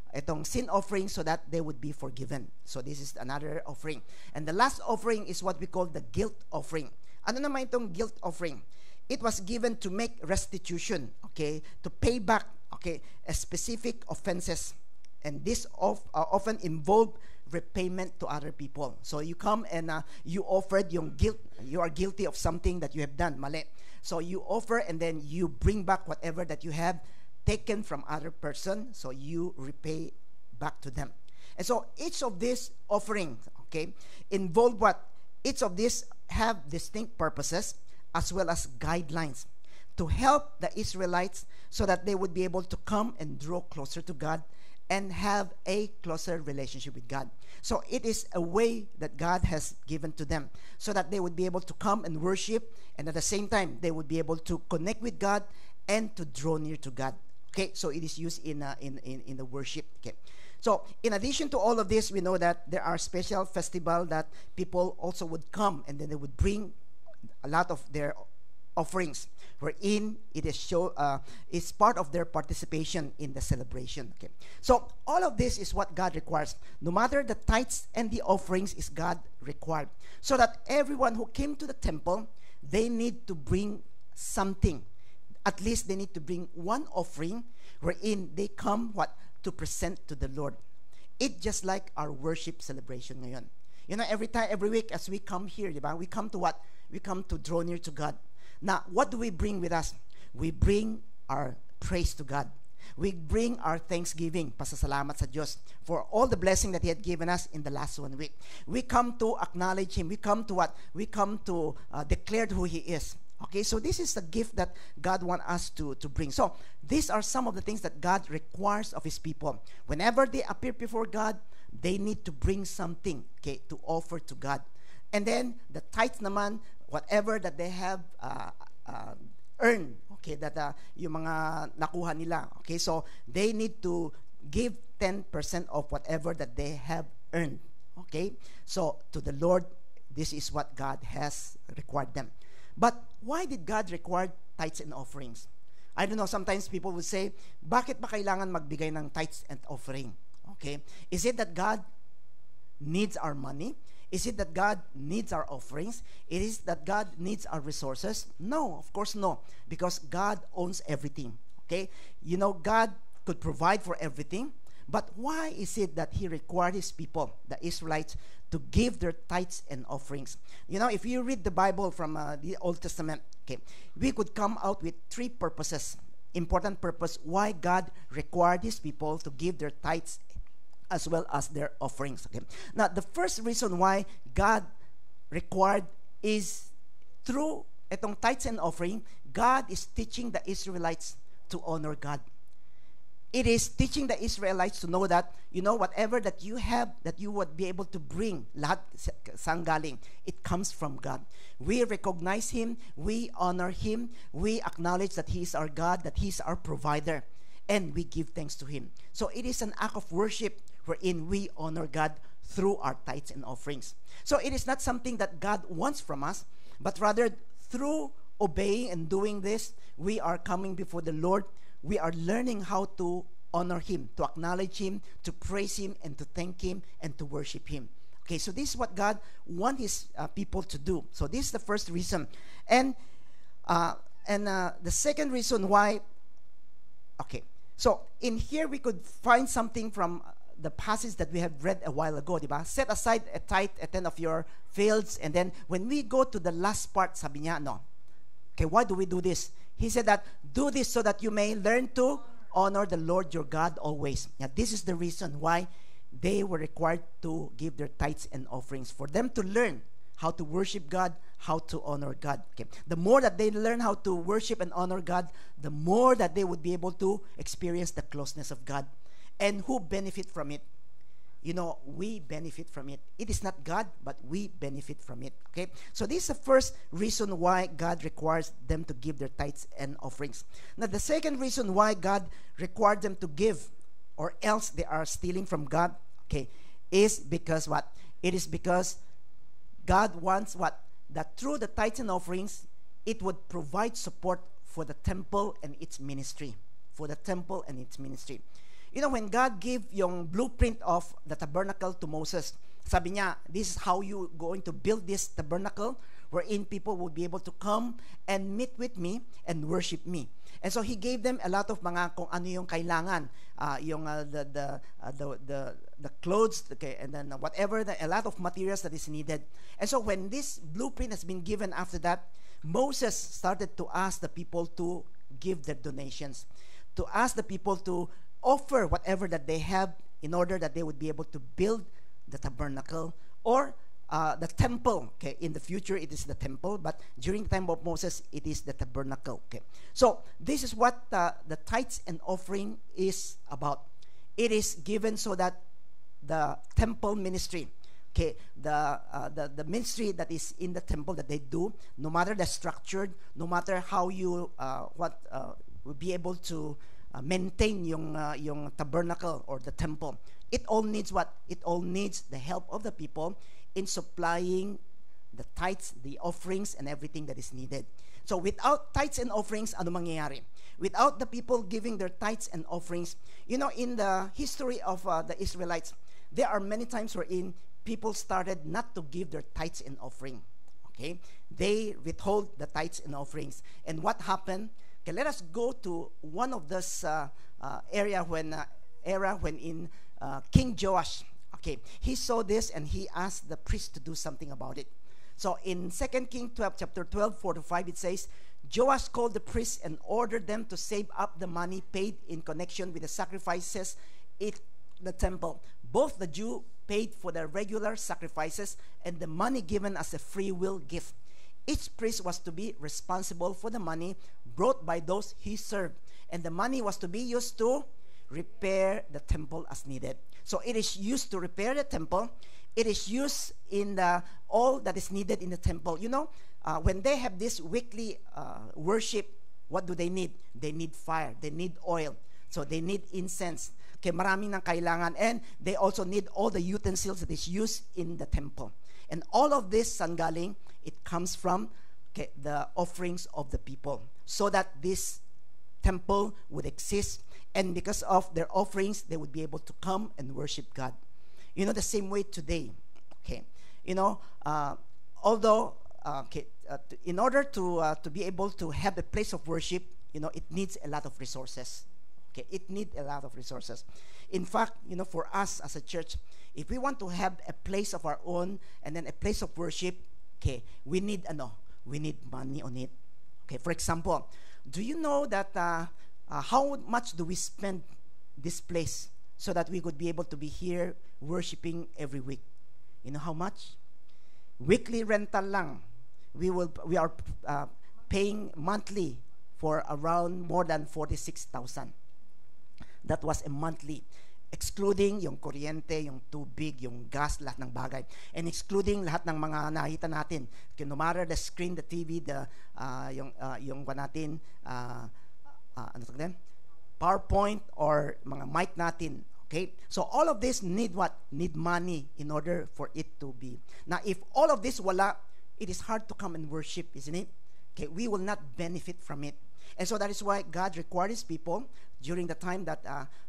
itong sin offering so that they would be forgiven. So this is another offering. And the last offering is what we call the guilt offering. Ano naman itong guilt offering? It was given to make restitution, okay, to pay back, okay, a specific offenses. And this often involve repayment to other people. So you come and you offered yung guilt. You are guilty of something that you have done, mali. So you offer, and then you bring back whatever that you have taken from other person. So you repay back to them. And so each of these offerings, okay, involve what? Each of these have distinct purposes as well as guidelines to help the Israelites so that they would be able to come and draw closer to God and have a closer relationship with God. So it is a way that God has given to them so that they would be able to come and worship, and at the same time they would be able to connect with God and to draw near to God. Okay, so it is used in the worship. Okay, so in addition to all of this, we know that there are special festival that people also would come, and then they would bring a lot of their offerings, wherein it is part of their participation in the celebration. Okay, so all of this is what God requires. No matter the tithes and the offerings, is God required, so that everyone who came to the temple, they need to bring something. At least they need to bring one offering, wherein they come to present to the Lord. It just like our worship celebration ngayon. Every week as we come here, diba? We come to what? We come to draw near to God. Now, what do we bring with us? We bring our praise to God. We bring our thanksgiving, pasasalamat sa Diyos for all the blessing that He had given us in the last 1 week. We come to acknowledge Him. We come to what? We come to declare who He is. Okay, so this is the gift that God wants us to bring. So these are some of the things that God requires of His people. Whenever they appear before God, they need to bring something, okay, to offer to God. And then the tithes naman, whatever that they have earned, okay, that yung mga nakuha nila, okay, so they need to give 10% of whatever that they have earned, okay. So to the Lord, this is what God has required them. But why did God require tithes and offerings? I don't know, sometimes people would say, bakit ba kailangan magbigay ng tithes and offering? Okay, is it that God needs our money? Is it that God needs our offerings? It is that God needs our resources? No, of course no, because God owns everything. Okay? You know, God could provide for everything, but why is it that He required His people, the Israelites, to give their tithes and offerings? You know, if you read the Bible from the Old Testament, okay, we could come out with three purposes, important purpose, why God required His people to give their tithes as well as their offerings. Okay? Now, the first reason why God required is through itong tithes and offering, God is teaching the Israelites to honor God. It is teaching the Israelites to know that, you know, whatever that you have, that you would be able to bring, lahat sanggaling, it comes from God. We recognize Him, we honor Him, we acknowledge that He is our God, that He is our provider, and we give thanks to Him. So it is an act of worship wherein we honor God through our tithes and offerings. So it is not something that God wants from us, but rather through obeying and doing this, we are coming before the Lord. We are learning how to honor Him, to acknowledge Him, to praise Him, and to thank Him, and to worship Him. Okay, so this is what God wants His people to do. So this is the first reason. And the second reason why, okay, so in here we could find something from the passage that we have read a while ago, diba? Set aside a tithe, a tenth of your fields, and then when we go to the last part, sabi niya, no. Okay, why do we do this? He said that, do this so that you may learn to honor the Lord your God always. Now, this is the reason why they were required to give their tithes and offerings, for them to learn how to worship God, how to honor God. Okay. The more that they learn how to worship and honor God, the more that they would be able to experience the closeness of God. And who benefit from it? You know, we benefit from it. It is not God, but we benefit from it. Okay? So this is the first reason why God requires them to give their tithes and offerings. Now, the second reason why God required them to give, or else they are stealing from God, okay, is because what? It is because God wants what? That through the tithes and offerings, it would provide support for the temple and its ministry. For the temple and its ministry. You know, when God gave yung blueprint of the tabernacle to Moses, sabi niya, this is how you going to build this tabernacle wherein people will be able to come and meet with me and worship me. And so He gave them a lot of mga kung ano yung kailangan, the clothes, okay, and then whatever, a lot of materials that is needed. And so when this blueprint has been given after that, Moses started to ask the people to give their donations, to ask the people to offer whatever that they have in order that they would be able to build the tabernacle or the temple. Okay, in the future it is the temple, but during the time of Moses it is the tabernacle. Okay, so this is what the tithes and offering is about. It is given so that the temple ministry, okay, the ministry that is in the temple that they do, no matter the structured, no matter how you will be able to maintain yung tabernacle or the temple. It all needs what? It all needs the help of the people in supplying the tithes, the offerings, and everything that is needed. So without tithes and offerings, ano mangyayari? Without the people giving their tithes and offerings, you know, in the history of the Israelites, there are many times wherein people started not to give their tithes and offering. Okay? They withhold the tithes and offerings. And what happened? Okay, let us go to one of this era when in King Joash, okay, he saw this and he asked the priest to do something about it. So in 2 Kings 12, chapter 12, 4-5, it says, Joash called the priests and ordered them to save up the money paid in connection with the sacrifices in the temple. Both the Jew paid for their regular sacrifices and the money given as a free will gift. Each priest was to be responsible for the money brought by those he served. And the money was to be used to repair the temple as needed. So it is used to repair the temple. It is used in all that is needed in the temple. You know, when they have this weekly worship, what do they need? They need fire. They need oil. So they need incense. Okay, maraming ng kailangan. And they also need all the utensils that is used in the temple. And all of this, sanggaling, it comes from the offerings of the people, so that this temple would exist, and because of their offerings, they would be able to come and worship God. You know, the same way today. Okay, you know, although in order to be able to have a place of worship, it needs a lot of resources. Okay, it needs a lot of resources. In fact, for us as a church, if we want to have a place of our own and then a place of worship, okay, we need money on it. Okay, for example, do you know that how much do we spend this place so that we could be able to be here worshiping every week? You know how much? Weekly rental lang. We are paying monthly for around more than 46,000. That was a monthly, excluding yung kuryente, yung tubig, yung gas, lahat ng bagay, and excluding lahat ng mga nakita natin. No matter the screen, the TV, yung natin, ano tawag din? PowerPoint or mga mic natin. Okay? So all of this need what? Need money in order for it to be. Now, if all of this wala, it is hard to come and worship, isn't it? Okay, we will not benefit from it. And so that is why God required His people during the time that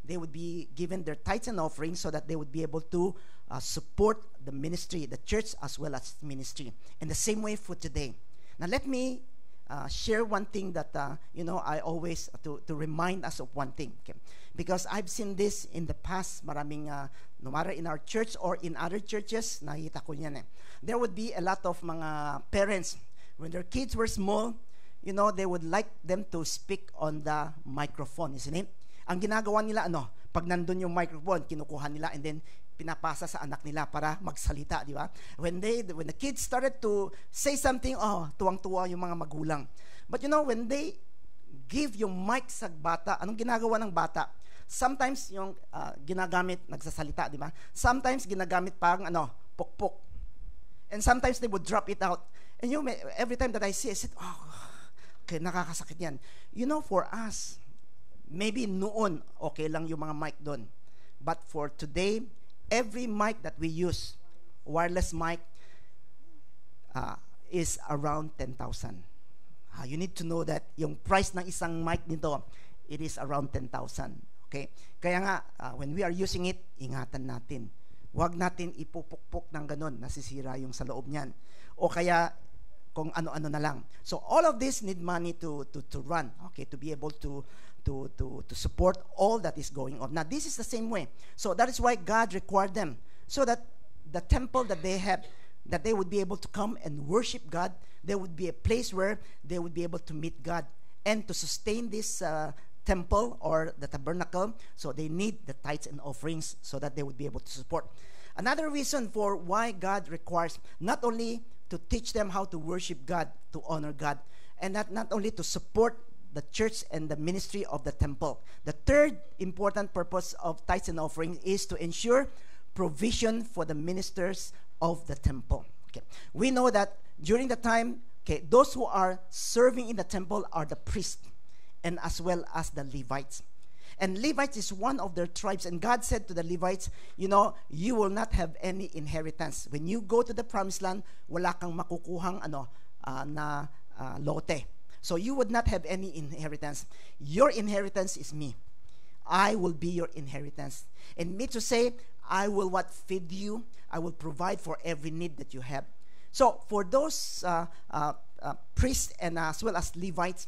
they would be given their tithes and offerings so that they would be able to support the ministry, the church as well as ministry. In the same way for today. Now let me share one thing that, I always, to remind us of one thing. Okay? Because I've seen this in the past, maraming, no matter in our church or in other churches, nakita ko yan eh. There would be a lot of mga parents, when their kids were small, they would like them to speak on the microphone, isn't it? Ang ginagawa nila, pag nandun yung microphone, kinukuha nila and then pinapasa sa anak nila para magsalita, di ba? When the kids started to say something, tuwang-tuwa yung mga magulang. But when they give yung mic sa bata, anong ginagawa ng bata? Sometimes yung ginagamit, nagsasalita, di ba? Sometimes ginagamit pang pukpuk. And sometimes they would drop it out. And every time that I see, I said, okay, nakakasakit yan. For us, maybe noon, okay lang yung mga mic doon. But for today, every mic that we use, wireless mic, is around 10,000. You need to know that yung price ng isang mic nito, it is around 10,000. Okay? Kaya nga, when we are using it, ingatan natin. Huwag natin ipupukpok ng ganun, nasisira yung sa loob niyan. O kaya, kung ano-ano na lang. So all of this need money to run, okay, to be able to support all that is going on. Now this is the same way. So that is why God required them, so that the temple that they have, that they would be able to come and worship God. There would be a place where they would be able to meet God and to sustain this temple or the tabernacle. So they need the tithes and offerings so that they would be able to support. Another reason for why God requires not only to teach them how to worship God, to honor God, and not only to support the church and the ministry of the temple. The third important purpose of tithes and offerings is to ensure provision for the ministers of the temple. Okay. We know that during the time, those who are serving in the temple are the priests and as well as the Levites. And Levites is one of their tribes. And God said to the Levites, you will not have any inheritance. When you go to the promised land, wala kang makukuhang lote. So you would not have any inheritance. Your inheritance is me. I will be your inheritance. And me to say, I will feed you. I will provide for every need that you have. So for those priests and as well as Levites,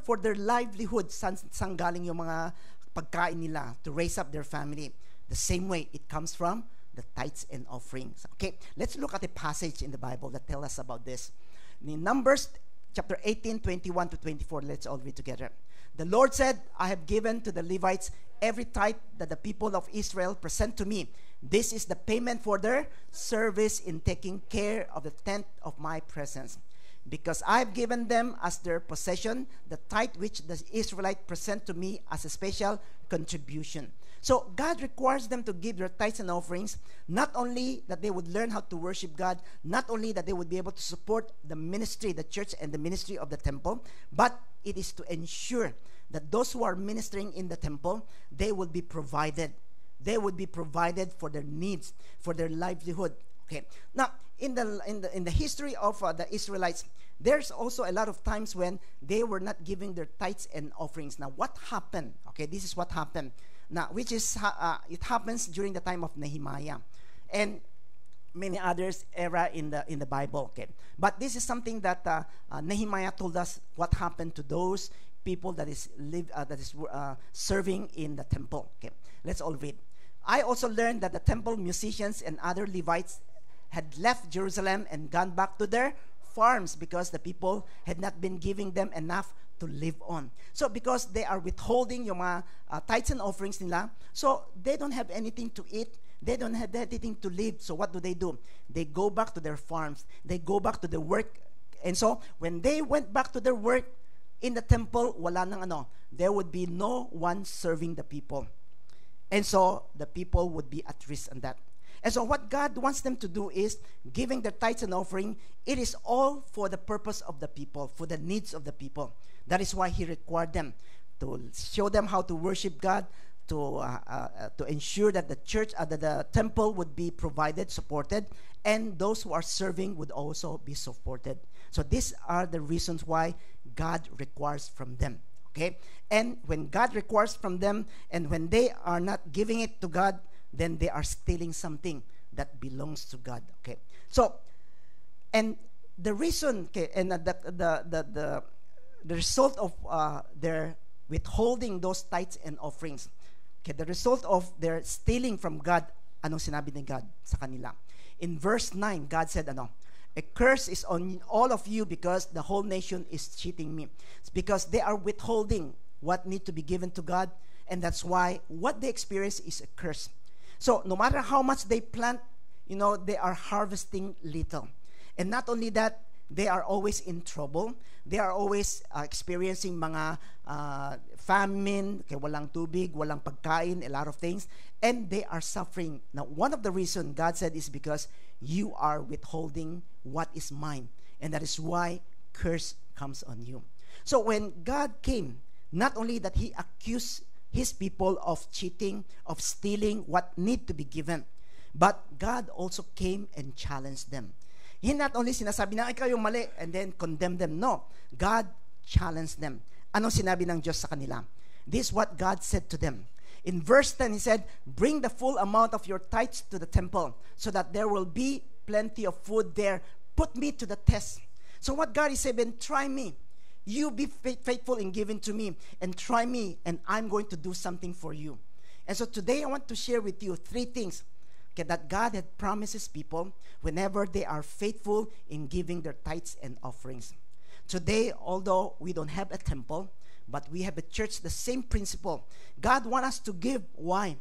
for their livelihood, saan galing yung mga pagkain nila to raise up their family. The same way it comes from the tithes and offerings. Okay, let's look at a passage in the Bible that tells us about this. In Numbers chapter 18, 21 to 24, let's all read together. The Lord said, I have given to the Levites every tithe that the people of Israel present to me. This is the payment for their service in taking care of the tent of my presence. Because I have given them as their possession the tithe which the Israelites present to me as a special contribution. So God requires them to give their tithes and offerings, not only that they would learn how to worship God, not only that they would be able to support the ministry, the church and the ministry of the temple, but it is to ensure that those who are ministering in the temple, they will be provided. They would be provided for their needs, for their livelihood. Okay. Now, in the history of the Israelites, there's also a lot of times when they were not giving their tithes and offerings. Now, what happened? Okay, this is what happened. Now, which is it happens during the time of Nehemiah, and many others era in the Bible. Okay, but this is something that Nehemiah told us what happened to those people that is serving in the temple. Okay, let's all read. I also learned that the temple musicians and other Levites had left Jerusalem and gone back to their farms because the people had not been giving them enough to live on. So because they are withholding yung mga tithes and offerings nila, so they don't have anything to eat, they don't have anything to live. So what do? They go back to their farms, they go back to their work. And so when they went back to their work in the temple, wala nang there would be no one serving the people. And so the people would be at risk on that. And so what God wants them to do is giving their tithes and offering. It is all for the purpose of the people, for the needs of the people. That is why He required them to show them how to worship God, to ensure that the church, that the temple would be provided, supported, and those who are serving would also be supported. So these are the reasons why God requires from them. Okay? And when God requires from them, and when they are not giving it to God, then they are stealing something that belongs to God. Okay, so and the reason, okay, and the result of their withholding those tithes and offerings, okay, the result of their stealing from God, anong sinabi ni God sa kanila? In verse 9, God said, a curse is on all of you because the whole nation is cheating me. It's because they are withholding what need to be given to God, and that's why what they experience is a curse. So no matter how much they plant, they are harvesting little. And not only that, they are always in trouble. They are always experiencing mga famine, walang tubig, walang pagkain, a lot of things. And they are suffering. Now, one of the reasons God said is because you are withholding what is mine. And that is why curse comes on you. So when God came, not only that He accused His people of cheating, of stealing what need to be given, but God also came and challenged them. He not only sinasabi na ikaw yung mali and then condemn them. No, God challenged them. Anong sinabi ng Diyos sa kanila? This is what God said to them. In verse 10, He said, bring the full amount of your tithes to the temple so that there will be plenty of food there. Put me to the test. So what God is saying, try me. You be faithful in giving to me, and try me, and I'm going to do something for you. And so today I want to share with you 3 things, okay, that God had promised His people whenever they are faithful in giving their tithes and offerings. Today, although we don't have a temple, but we have a church, the same principle. God wants us to give. Why?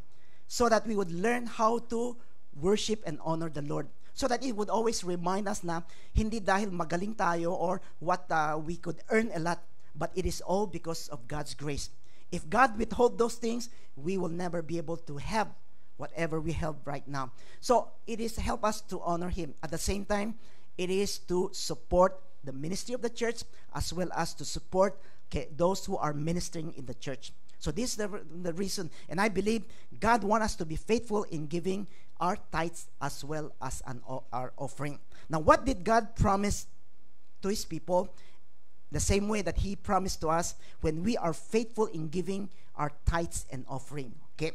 So that we would learn how to worship and honor the Lord. So that it would always remind us na hindi dahil magaling tayo or what we could earn a lot, but it is all because of God's grace. If God withhold those things, we will never be able to have whatever we have right now. So it is to help us to honor Him. At the same time, it is to support the ministry of the church as well as to support those who are ministering in the church. So this is the reason. And I believe God wants us to be faithful in giving our tithes as well as our offering. Now, what did God promise to His people? The same way that He promised to us when we are faithful in giving our tithes and offering. Okay.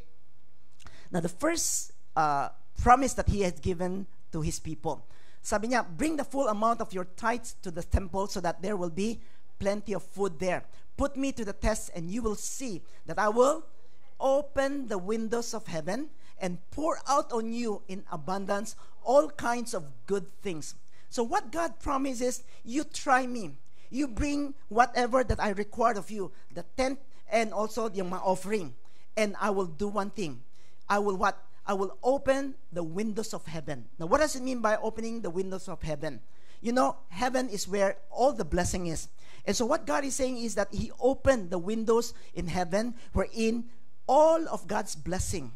Now, the first promise that He has given to His people, sabi niya, bring the full amount of your tithes to the temple so that there will be plenty of food there. Put me to the test, and you will see that I will open the windows of heaven and pour out on you in abundance all kinds of good things. So what God promises, you try me. You bring whatever that I require of you, the tenth and also the offering. And I will do one thing. I will what? I will open the windows of heaven. Now, what does it mean by opening the windows of heaven? You know, heaven is where all the blessing is. And so what God is saying is that He opened the windows in heaven wherein all of God's blessing,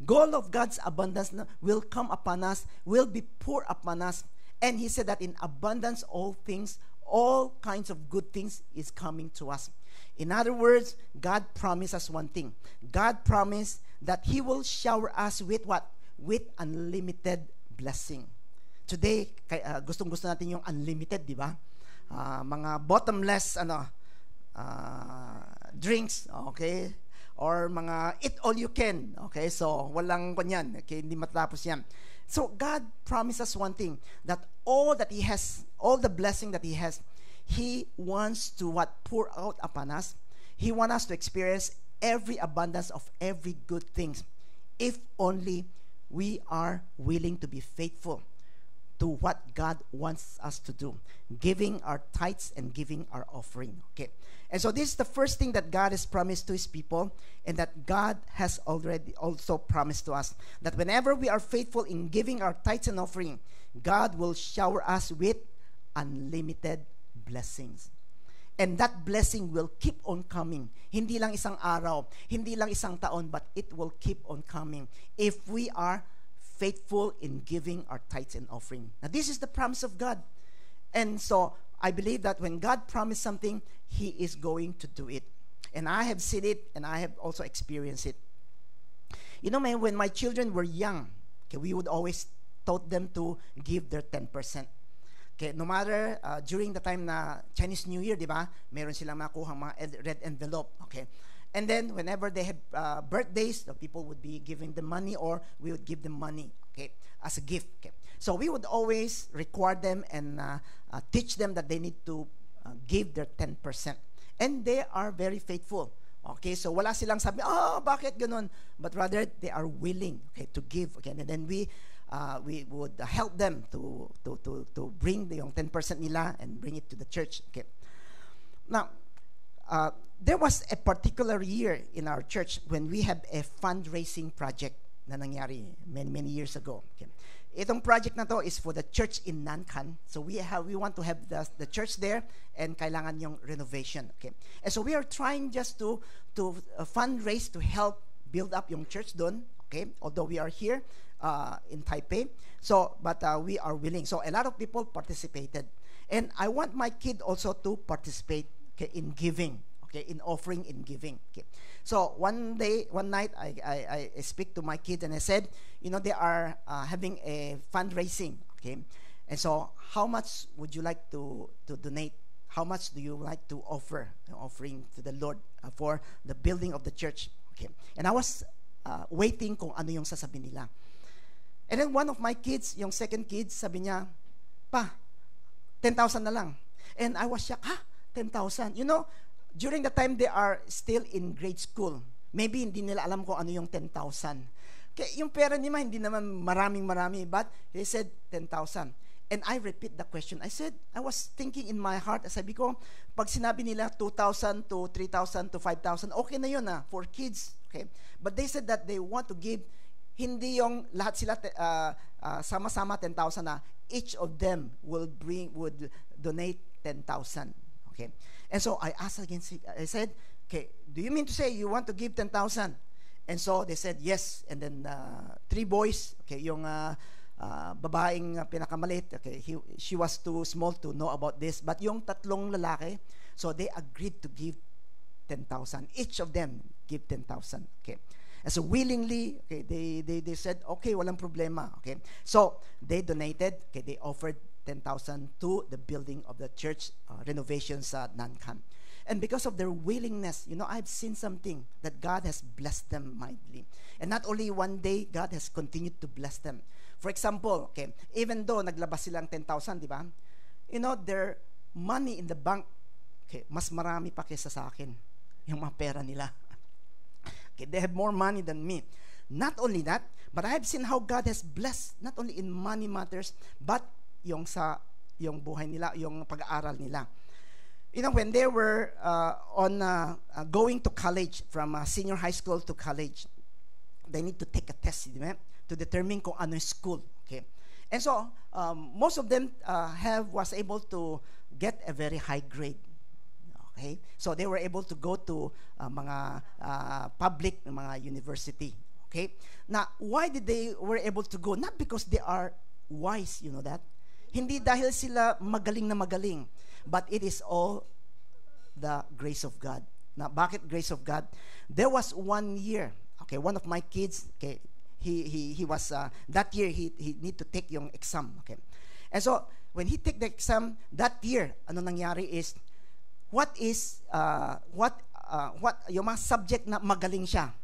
all of God's abundance will come upon us, will be poured upon us. And He said that in abundance all things, all kinds of good things is coming to us. In other words, God promised us one thing. God promised that He will shower us with what? With unlimited blessing. Today, gustong-gusto natin yung unlimited, di ba? Mga bottomless drinks, okay? Or mga eat all you can, okay? So, walang kanyan, okay? Hindi matapos yan. So God promised us one thing, that all that He has, all the blessing that He has, He wants to pour out upon us. He wants us to experience every abundance of every good things, if only we are willing to be faithful to what God wants us to do, giving our tithes and giving our offering. Okay, and so this is the first thing that God has promised to His people, and that God has already also promised to us, that whenever we are faithful in giving our tithes and offering, God will shower us with unlimited blessings. And that blessing will keep on coming. Hindi lang isang araw, hindi lang isang taon, but it will keep on coming if we are faithful in giving our tithes and offering. Now, this is the promise of God. And so, I believe that when God promised something, He is going to do it. And I have seen it, and I have also experienced it. You know, man, when my children were young, okay, we would always taught them to give their 10%. Okay, no matter during the time na Chinese New Year, di ba? Meron silang makuha mga red envelope. Okay. And then, whenever they have birthdays, the people would be giving them money, or we would give them money, okay, as a gift. Okay. So, we would always require them and teach them that they need to give their 10%. And they are very faithful. Okay, so wala silang sabi, bakit ganun? But rather, they are willing, okay, to give. Okay, and then we would help them to bring yung 10% nila and bring it to the church. Okay. Now, there was a particular year in our church when we had a fundraising project na nangyari many years ago. Okay. Itong project na to is for the church in Nankan. So we want to have the church there, and kailangan yung renovation. Okay. And so we are trying just to fundraise to help build up yung church doon. Okay. Although we are here in Taipei. So, but we are willing. So a lot of people participated. And I want my kid also to participate, okay, in giving. Okay, in offering, in giving. Okay. So one night, I speak to my kids and I said, you know, they are having a fundraising. Okay, and so how much would you like to donate? How much do you like to offer, offering to the Lord for the building of the church? Okay, and I was waiting kung ano yung sasabihin nila. And then one of my kids, yung second kid, sabi niya, pa, 10,000 na lang. And I was shocked, 10,000? You know, during the time they are still in grade school, maybe hindi nila alam kung ano yung 10,000. Kaya yung pera nila hindi naman marami, but they said 10,000. And I repeat the question. I was thinking in my heart, sabi ko, pag sinabi nila 2,000 to 3,000 to 5,000, okay na yun for kids. Okay? But they said that they want to give, hindi yung lahat sila sama-sama 10,000 na, each of them would donate 10,000. Okay. And so I asked again, I said, okay, do you mean to say you want to give 10,000? And so they said yes. And then 3 boys, okay, yung babaeng pinakamalit, okay, she was too small to know about this. But yung 3 lalaki, so they agreed to give 10,000. Each of them give 10,000. Okay. And so willingly, okay, they said, okay, walang problema. Okay. So they donated, okay, they offered 10,000 to the building of the church renovations at Nankan. And because of their willingness, you know, I've seen something that God has blessed them mightily. And not only one day, God has continued to bless them. For example, okay, even though naglabas silang 10,000, di ba? You know, their money in the bank, okay, mas marami pa kaysa sa akin, yung mga pera nila. Okay, they have more money than me. Not only that, but I have seen how God has blessed, not only in money matters, but yung buhay nila, yung pag-aaral nila. You know, when they were going to college, from senior high school to college, they need to take a test, to determine kung ano yung school. Okay, and so most of them was able to get a very high grade. Okay, so they were able to go to mga public, mga university. Okay, now why did they were able to go? Not because they are wise, you know that. Hindi dahil sila magaling na magaling, but it is all the grace of God. Now, bakit grace of God? There was one year, okay, one of my kids, okay, he was that year he need to take yung exam, okay. And so when he take the exam that year, ano nangyari is what yung mga subject na magaling siya.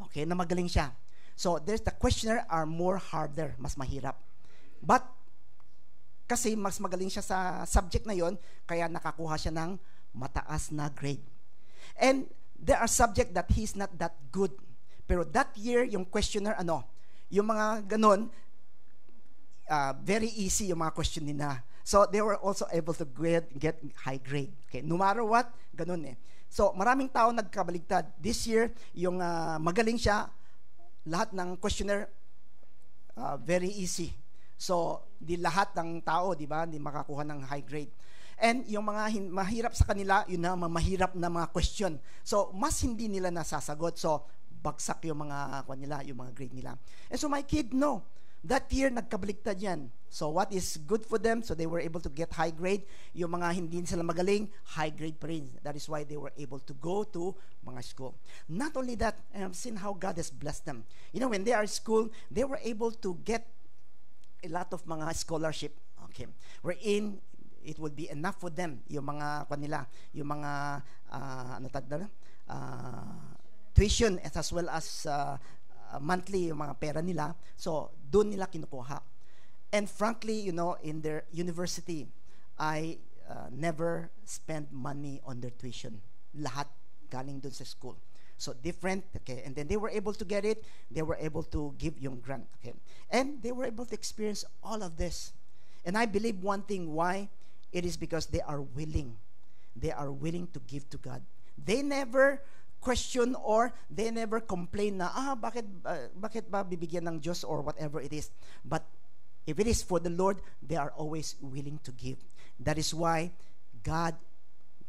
Okay, na magaling siya. So there's the questionnaire are more harder, mas mahirap. But kasi mas magaling siya sa subject na yon, kaya nakakuha siya ng mataas na grade. And there are subject that he's not that good. Pero that year, yung questionnaire, yung mga ganon, very easy yung mga question nila. So they were also able to get high grade. Okay, no matter what, ganon eh. So maraming tao nagkabaligtad. This year, yung magaling siya, lahat ng questionnaire very easy. So di lahat ng tao, di ba, di makakuha ng high grade. And yung mga mahirap sa kanila, yun na mahirap na mga question. So mas hindi nila nasasagot. So bagsak yung mga nila, yung mga grade nila. And so my kid, no. That year, nagkabaligtad yan. So what is good for them? So they were able to get high grade. Yung mga hindi sila magaling, high grade pa rin. That is why they were able to go to mga school. Not only that, I have seen how God has blessed them. You know, when they are in school, they were able to get a lot of mga scholarship. Okay. Wherein, it would be enough for them. Yung mga kanila, yung mga, tuition as well as monthly yung mga pera nila. So, doon nila kinukuha. And frankly, you know, in their university, I never spent money on their tuition. Lahat galing doon sa school. So, different, okay. And then they were able to get it. They were able to give yung grant, okay. And they were able to experience all of this. And I believe one thing why, it is because they are willing. They are willing to give to God. They never question or they never complain na, bakit ba bibigyan ng Diyos or whatever it is. But if it is for the Lord, they are always willing to give. That is why God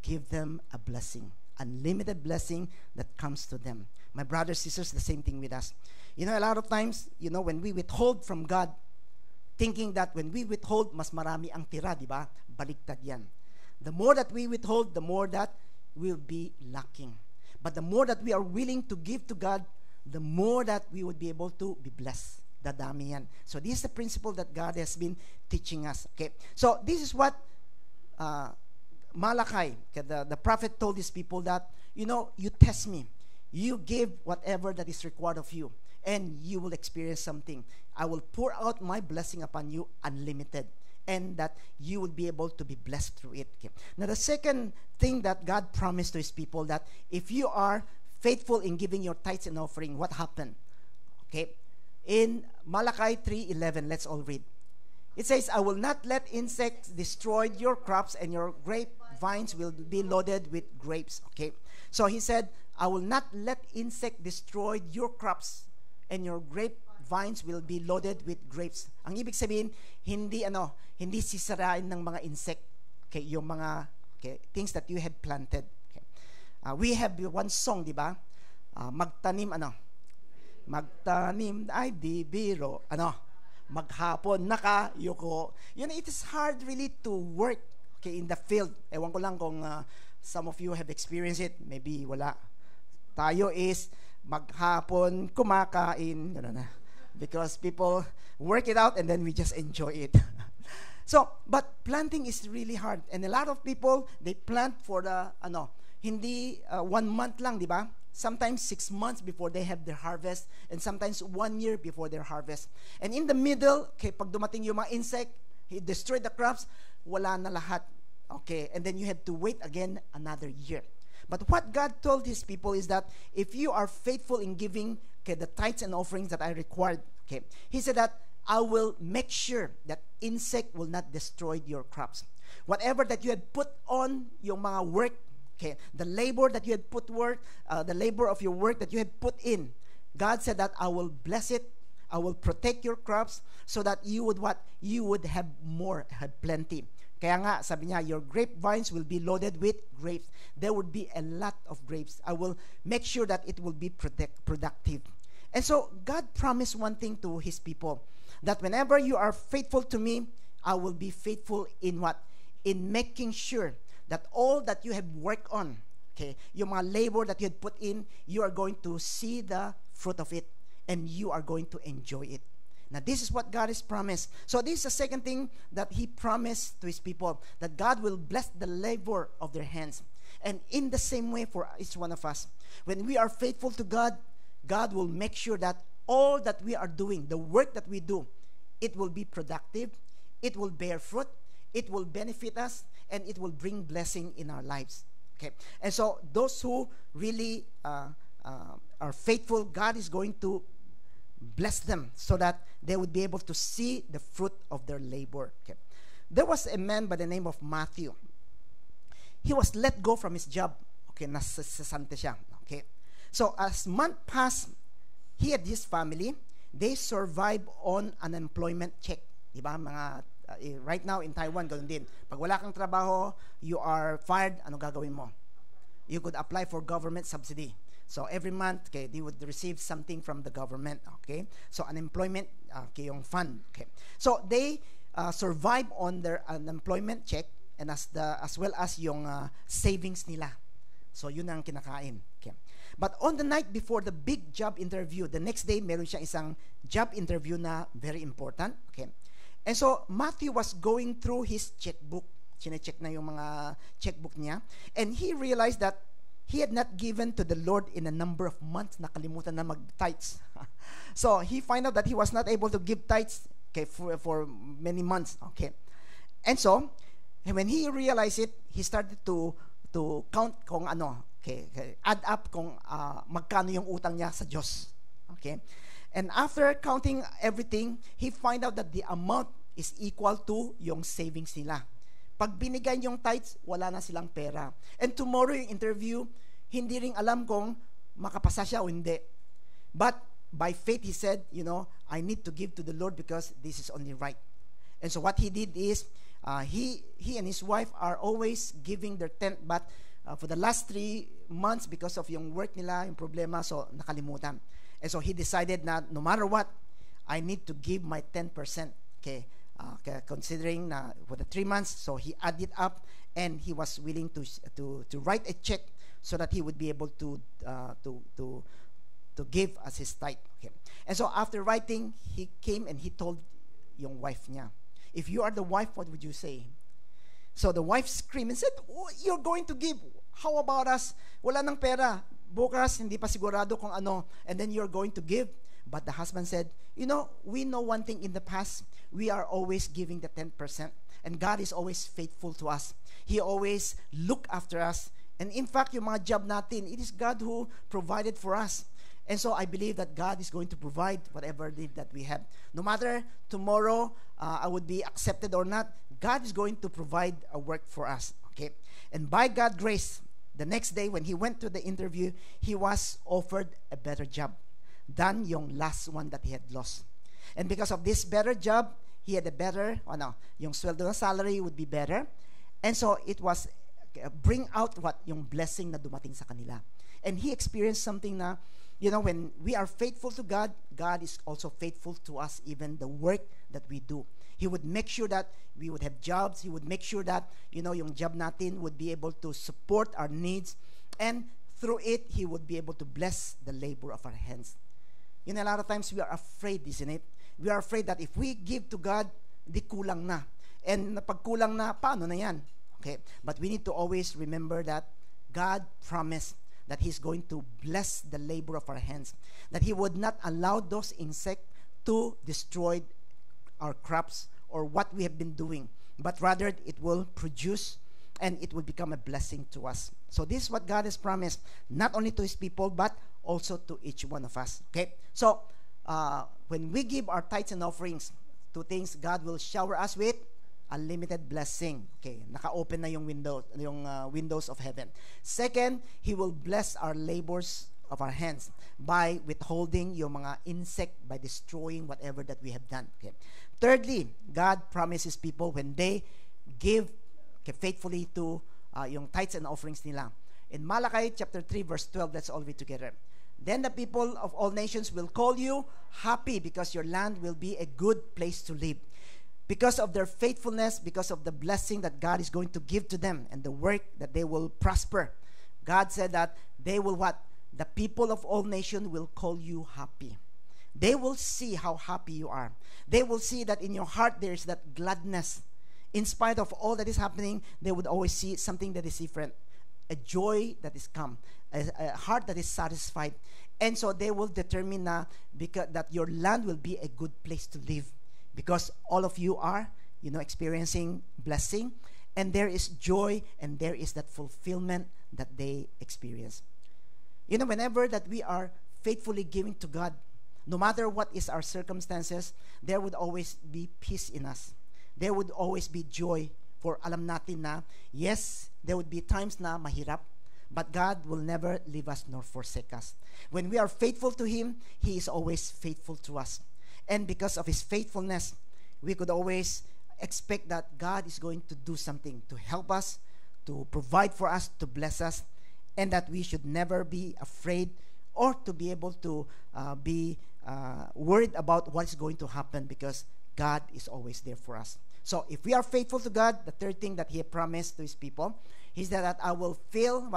give them a blessing, unlimited blessing that comes to them. My brothers, sisters, the same thing with us. You know, a lot of times, you know, when we withhold from God, thinking that when we withhold, mas marami ang tira, di ba? Baliktad yan. The more that we withhold, the more that we'll be lacking. But the more that we are willing to give to God, the more that we would be able to be blessed. Dadami yan. So this is the principle that God has been teaching us. Okay. So this is what Malachi, the prophet told these people that, you know, you test me. You give whatever that is required of you, and you will experience something. I will pour out my blessing upon you unlimited, and that you will be able to be blessed through it. Okay. Now, the second thing that God promised to His people, that if you are faithful in giving your tithes and offering, what happened? Okay. In Malachi 3:11, let's all read. It says, I will not let insects destroy your crops, and your grapevines will be loaded with grapes. Okay. So He said, I will not let insect destroy your crops, and your grapevines will be loaded with grapes. Ang ibig sabihin, hindi sisirain ng mga insect, okay, yung mga things that you had planted. Okay. We have one song, di ba? Magtanim ay di biro, maghapon nakayuko. You know, it is hard really to work, okay, in the field. Ewan ko lang kung some of you have experienced it, maybe wala. Tayo is maghapon kumakain, because people work it out and then we just enjoy it. So, but planting is really hard, and a lot of people, they plant for the hindi 1 month lang, di ba? Sometimes 6 months before they have their harvest, and sometimes 1 year before their harvest. And in the middle, okay, pag dumating yung mga insect, he destroyed the crops, wala na lahat. Okay, and then you have to wait again another year. But what God told His people is that if you are faithful in giving, okay, the tithes and offerings that I required, okay, He said that I will make sure that insect will not destroy your crops. Whatever that you had put on yung mga work, okay, the labor that you had put the labor of your work that you had put in, God said that I will bless it, I will protect your crops so that you would what? You would have more, have plenty. Kaya nga, sabi niya, your grapevines will be loaded with grapes. There would be a lot of grapes. I will make sure that it will be productive. And so, God promised one thing to His people, that whenever you are faithful to me, I will be faithful in what? In making sure that all that you have worked on, okay, yung mga labor that you had put in, you are going to see the fruit of it, and you are going to enjoy it. Now, this is what God has promised. So, this is the second thing that He promised to His people, that God will bless the labor of their hands. And in the same way for each one of us, when we are faithful to God, God will make sure that all that we are doing, the work that we do, it will be productive, it will bear fruit, it will benefit us, and it will bring blessing in our lives. Okay, and so those who really are faithful, God is going to bless them so that they would be able to see the fruit of their labor. Okay. There was a man by the name of Matthew. He was let go from his job. Okay, nasasante siya. Okay. So as month passed, he and his family, they survive on unemployment check. Diba? Right now in Taiwan, ganun din. Pag wala kang trabaho, you are fired, ano gagawin mo? You could apply for government subsidy. So every month, okay, they would receive something from the government. Okay, so unemployment, okay, yung fund. Okay, so they survive on their unemployment check and as well as yung savings nila. So yun ang kinakain. Okay. But on the night before the big job interview, the next day meron siyang isang job interview na very important. Okay. And so Matthew was going through his checkbook. Chine-check na yung mga checkbook niya, and he realized that he had not given to the Lord in a number of months. Nakalimutan na mag-tithes. So he found out that he was not able to give tithes, okay, for many months. Okay. And so when he realized it, he started to count kung ano, okay, add up kung magkano yung utang niya sa Diyos. Okay. And after counting everything, he find out that the amount is equal to yung savings nila. Pag binigay yung tithes, wala na silang pera. And tomorrow yung interview, hindi rin alam kung makapasa siya o hindi. But by faith, he said, I need to give to the Lord because this is only right. And so what he did is, he and his wife are always giving their tenth, but for the last 3 months, because of yung work nila, yung problema, so nakalimutan. And so he decided na no matter what, I need to give my 10%. Okay. Considering for the 3 months, so he added up, and he was willing to write a check so that he would be able to give as his tithe. Okay. And so after writing, he came and he told yung wife niya. If you are the wife, what would you say? So the wife screamed and said, "Oh, you're going to give. How about us? Wala nang pera. Bukas, hindi pa sigurado kung ano. And then you're going to give." But the husband said, we know one thing in the past. We are always giving the 10%. And God is always faithful to us. He always look after us. And in fact, yung mga job natin, it is God who provided for us. And so I believe that God is going to provide whatever need that we have. No matter tomorrow I would be accepted or not, God is going to provide a work for us. Okay? And by God's grace, the next day when he went to the interview, he was offered a better job than yung last one that he had lost. And because of this better job, he had a better, yung sweldo na salary would be better. And so it was bring out yung blessing na dumating sa kanila. And he experienced something na, when we are faithful to God, God is also faithful to us, even the work that we do. He would make sure that we would have jobs. He would make sure that, yung job natin would be able to support our needs. And through it, he would be able to bless the labor of our hands. A lot of times we are afraid, isn't it? We are afraid that if we give to God, di kulang na. And pag kulang na, paano na yan? Okay. But we need to always remember that God promised that He's going to bless the labor of our hands. That He would not allow those insects to destroy our crops or what we have been doing. But rather, it will produce and it will become a blessing to us. So this is what God has promised, not only to His people, but also to each one of us. Okay? So, when we give our tithes and offerings, 2 things, God will shower us with unlimited blessing. Okay, naka-open na yung windows of heaven. Second, He will bless our labors of our hands by withholding yung mga insect, by destroying whatever that we have done. Okay. Thirdly, God promises people when they give faithfully to yung tithes and offerings nila. In Malachi chapter 3 verse 12, let's all read together. Then the people of all nations will call you happy because your land will be a good place to live. Because of their faithfulness, because of the blessing that God is going to give to them and the work that they will prosper. God said that they will what? The people of all nations will call you happy. They will see how happy you are. They will see that in your heart there is that gladness. In spite of all that is happening, they would always see something that is different. A joy that is come. A heart that is satisfied. And so they will determine na because that your land will be a good place to live, because all of you are, experiencing blessing, and there is joy, and there is that fulfillment that they experience. Whenever that we are faithfully giving to God, no matter what is our circumstances, there would always be peace in us. There would always be joy, for alam natin na, yes, there would be times na mahirap, but God will never leave us nor forsake us. When we are faithful to Him, He is always faithful to us. And because of His faithfulness, we could always expect that God is going to do something to help us, to provide for us, to bless us, and that we should never be afraid or to be able to be worried about what is going to happen, because God is always there for us. So if we are faithful to God, the third thing that He promised to His people is that I will fill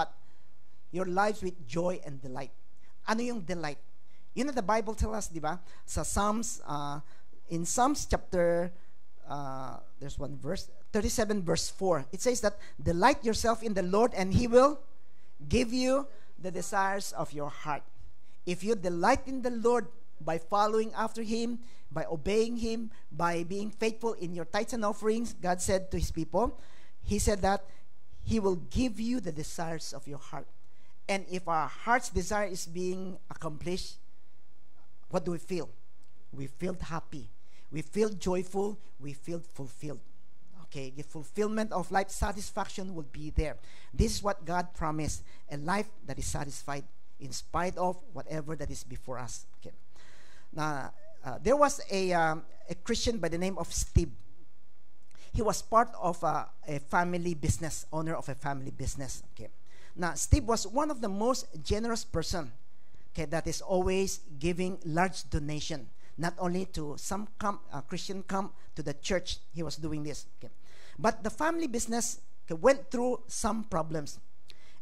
your lives with joy and delight. Ano yung delight? The Bible tells us, di ba? Sa Psalms, in Psalms chapter, there's one verse, 37 verse 4. It says that, delight yourself in the Lord, and He will give you the desires of your heart. If you delight in the Lord by following after Him, by obeying Him, by being faithful in your tithes and offerings, God said to His people, He said that He will give you the desires of your heart. And if our heart's desire is being accomplished, what do we feel? We feel happy. We feel joyful. We feel fulfilled. Okay, the fulfillment of life satisfaction will be there. This is what God promised, a life that is satisfied in spite of whatever that is before us. Okay. Now, there was a Christian by the name of Steve. He was part of a family business, owner of a family business. Okay. Now, Steve was one of the most generous person, okay, that is always giving large donation, not only to some Christian come to the church. He was doing this. Okay. But the family business went through some problems.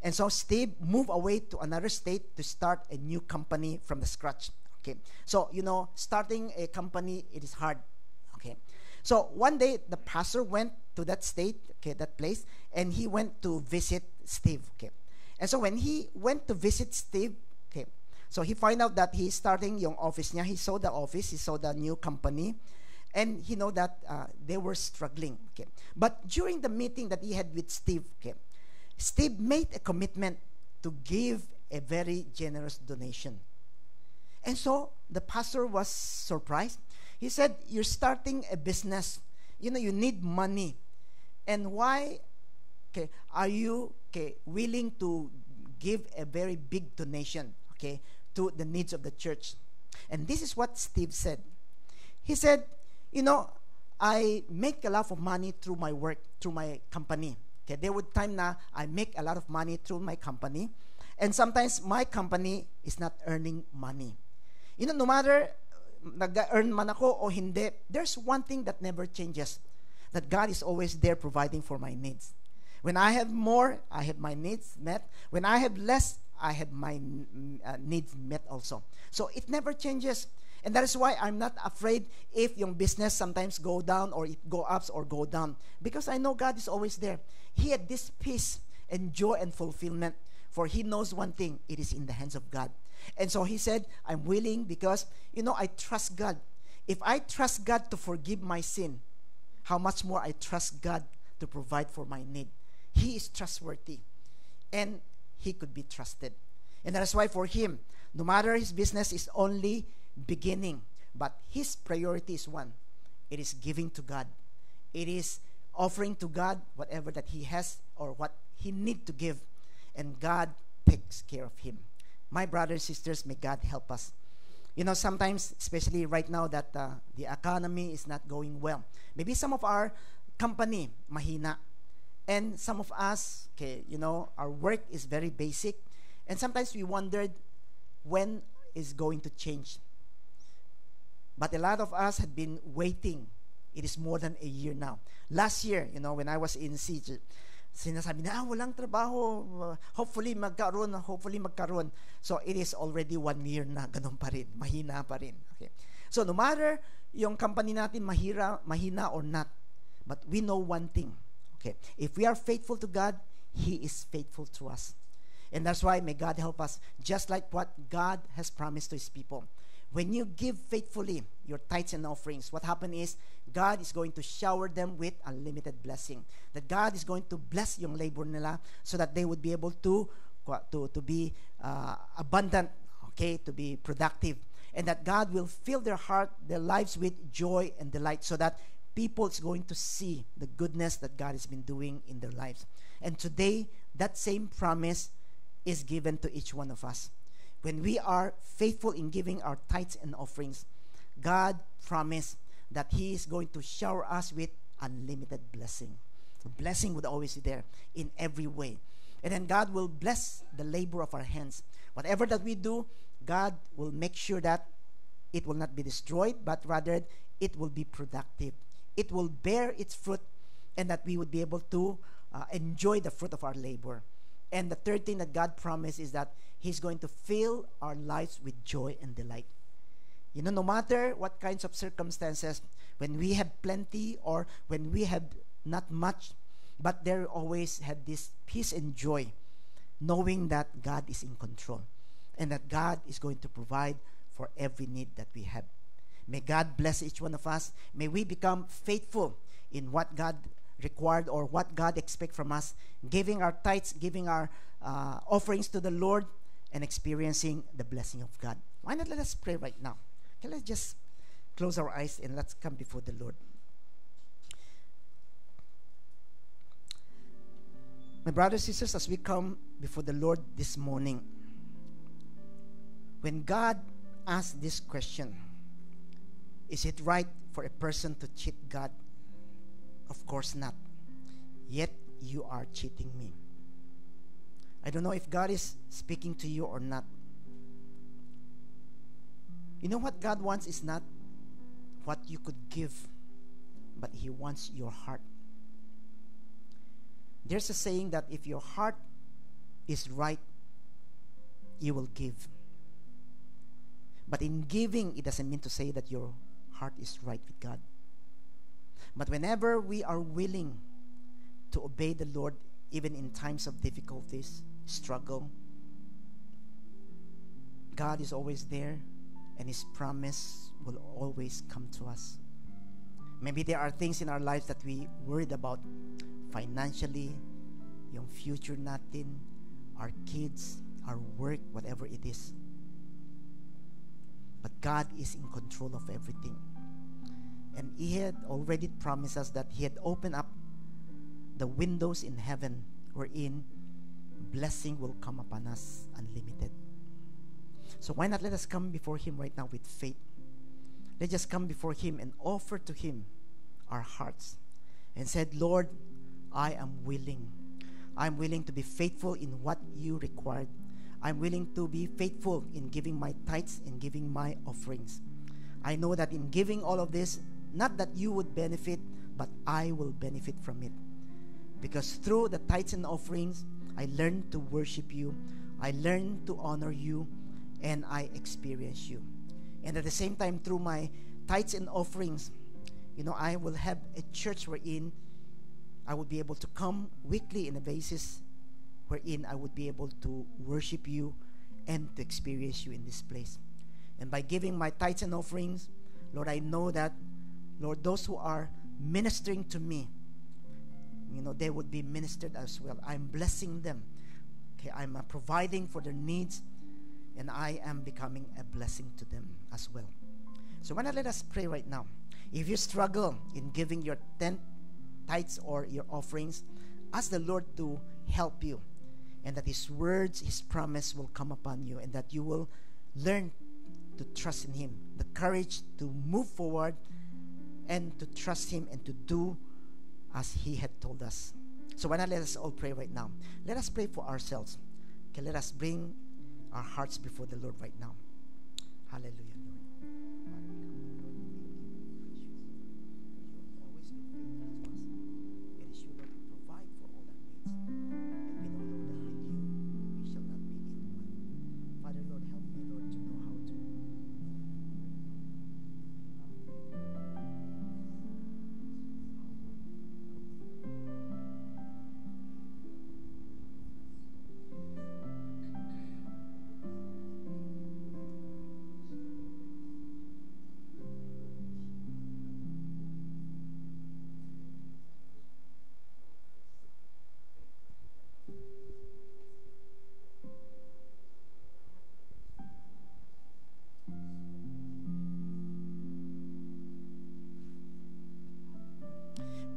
And so Steve moved away to another state to start a new company from the scratch. Okay. So, starting a company, it is hard. Okay. So one day, the pastor went to that state, okay, that place, and he went to visit Steve. Okay. And so when he went to visit Steve, okay, so he find out that he's starting yung office niya. He saw the office, he saw the new company, and he know that they were struggling. Okay. But during the meeting that he had with Steve, okay, Steve made a commitment to give a very generous donation. And so the pastor was surprised. He said, you're starting a business. You need money. And why are you willing to give a very big donation, to the needs of the church? And this is what Steve said. He said, I make a lot of money through my work, through my company. Okay, there would time na I make a lot of money through my company, and sometimes my company is not earning money. No matter nag-earn man ako o hindi, there's one thing that never changes, that God is always there providing for my needs. When I have more, I have my needs met. When I have less, I have my needs met also. So it never changes. And that is why I'm not afraid if yung business sometimes go down or it go up or go down. Because I know God is always there. He had this peace and joy and fulfillment. For He knows one thing, it is in the hands of God. And so He said, I'm willing because, I trust God. If I trust God to forgive my sin, how much more I trust God to provide for my need. He is trustworthy. And He could be trusted. And that is why for him, no matter his business is only beginning, but his priority is one. It is giving to God. It is offering to God whatever that he has or what he need to give. And God takes care of him. My brothers and sisters, may God help us. Sometimes, especially right now that the economy is not going well. Maybe some of our company, mahina. And some of us, our work is very basic. And sometimes we wondered when is going to change. But a lot of us had been waiting. It is more than a year now. Last year, when I was in Siege, sinasabi na, walang trabaho, hopefully magkaroon. So it is already 1 year na, ganun pa rin, mahina pa rin. Okay. So no matter yung company natin mahina or not, but we know one thing. Okay. If we are faithful to God, He is faithful to us. And that's why may God help us, just like what God has promised to His people. When you give faithfully your tithes and offerings, what happens is God is going to shower them with unlimited blessing. That God is going to bless yung labor nila so that they would be able to be abundant, okay, to be productive. And that God will fill their heart, their lives with joy and delight so that people is going to see the goodness that God has been doing in their lives. And today, that same promise is given to each one of us. When we are faithful in giving our tithes and offerings, God promised that He is going to shower us with unlimited blessing. The blessing would always be there in every way. And then God will bless the labor of our hands. Whatever that we do, God will make sure that it will not be destroyed, but rather it will be productive. It will bear its fruit, and that we would be able to enjoy the fruit of our labor. And the third thing that God promised is that He's going to fill our lives with joy and delight. You know, no matter what kinds of circumstances, when we have plenty or when we have not much, but there always have this peace and joy, knowing that God is in control and that God is going to provide for every need that we have. May God bless each one of us. May we become faithful in what God required or what God expects from us, giving our tithes, giving our offerings to the Lord, and experiencing the blessing of God. Why not let us pray right now? Okay, let's just close our eyes and let's come before the Lord. My brothers and sisters, as we come before the Lord this morning, when God asked this question, is it right for a person to cheat God? Of course not. Yet you are cheating me. I don't know if God is speaking to you or not. You know what God wants is not what you could give, but He wants your heart. There's a saying that if your heart is right, you will give. But in giving, it doesn't mean to say that your heart is right with God. But whenever we are willing to obey the Lord, even in times of difficulties, struggle, God is always there, and His promise will always come to us. Maybe there are things in our lives that we worried about financially, yung future natin, our kids, our work, whatever it is. But God is in control of everything. And He had already promised us that He had opened up the windows in heaven wherein blessing will come upon us unlimited. So why not let us come before Him right now with faith? Let's just come before Him and offer to Him our hearts and said, Lord, I am willing. I'm willing to be faithful in what You required. I'm willing to be faithful in giving my tithes and giving my offerings. I know that in giving all of this, not that You would benefit, but I will benefit from it. Because through the tithes and offerings, I learned to worship You, I learned to honor You, and I experience You. And at the same time, through my tithes and offerings, you know, I will have a church wherein I would be able to come weekly in a basis wherein I would be able to worship You and to experience You in this place. And by giving my tithes and offerings, Lord, I know that, Lord, those who are ministering to me, you know, they would be ministered as well. I'm blessing them. Okay, I'm providing for their needs, and I am becoming a blessing to them as well. So why not let us pray right now? If you struggle in giving your tithes or your offerings, ask the Lord to help you, and that His words, His promise will come upon you, and that you will learn to trust in Him, the courage to move forward and to trust Him and to do as He had told us. So why not let us all pray right now? Let us pray for ourselves. Okay, let us bring our hearts before the Lord right now. Hallelujah, Lord. Father, we come to the Lord in the name of Jesus. You have always been faithful to us. It is You, Lord, who provide for all our needs. And we know, Lord, that with You, we shall not be in want. Father, Lord, help me, Lord, to know how to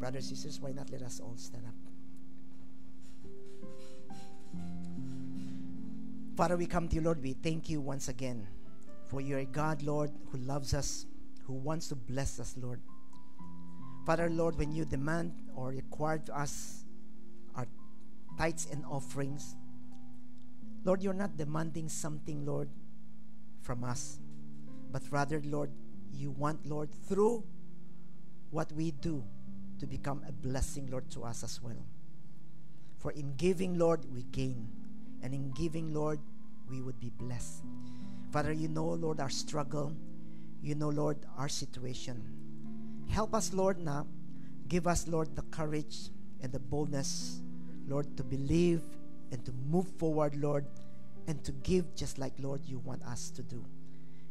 brothers and sisters, why not let us all stand up? Father, we come to you, Lord. We thank you once again for you're a God, Lord, who loves us, who wants to bless us, Lord. Father, Lord, when you demand or require to us our tithes and offerings, Lord, you're not demanding something, Lord, from us, but rather, Lord, you want, Lord, through what we do to become a blessing, Lord, to us as well. For in giving, Lord, we gain. And in giving, Lord, we would be blessed. Father, you know, Lord, our struggle. You know, Lord, our situation. Help us, Lord, now. Give us, Lord, the courage and the boldness, Lord, to believe and to move forward, Lord, and to give just like, Lord, you want us to do.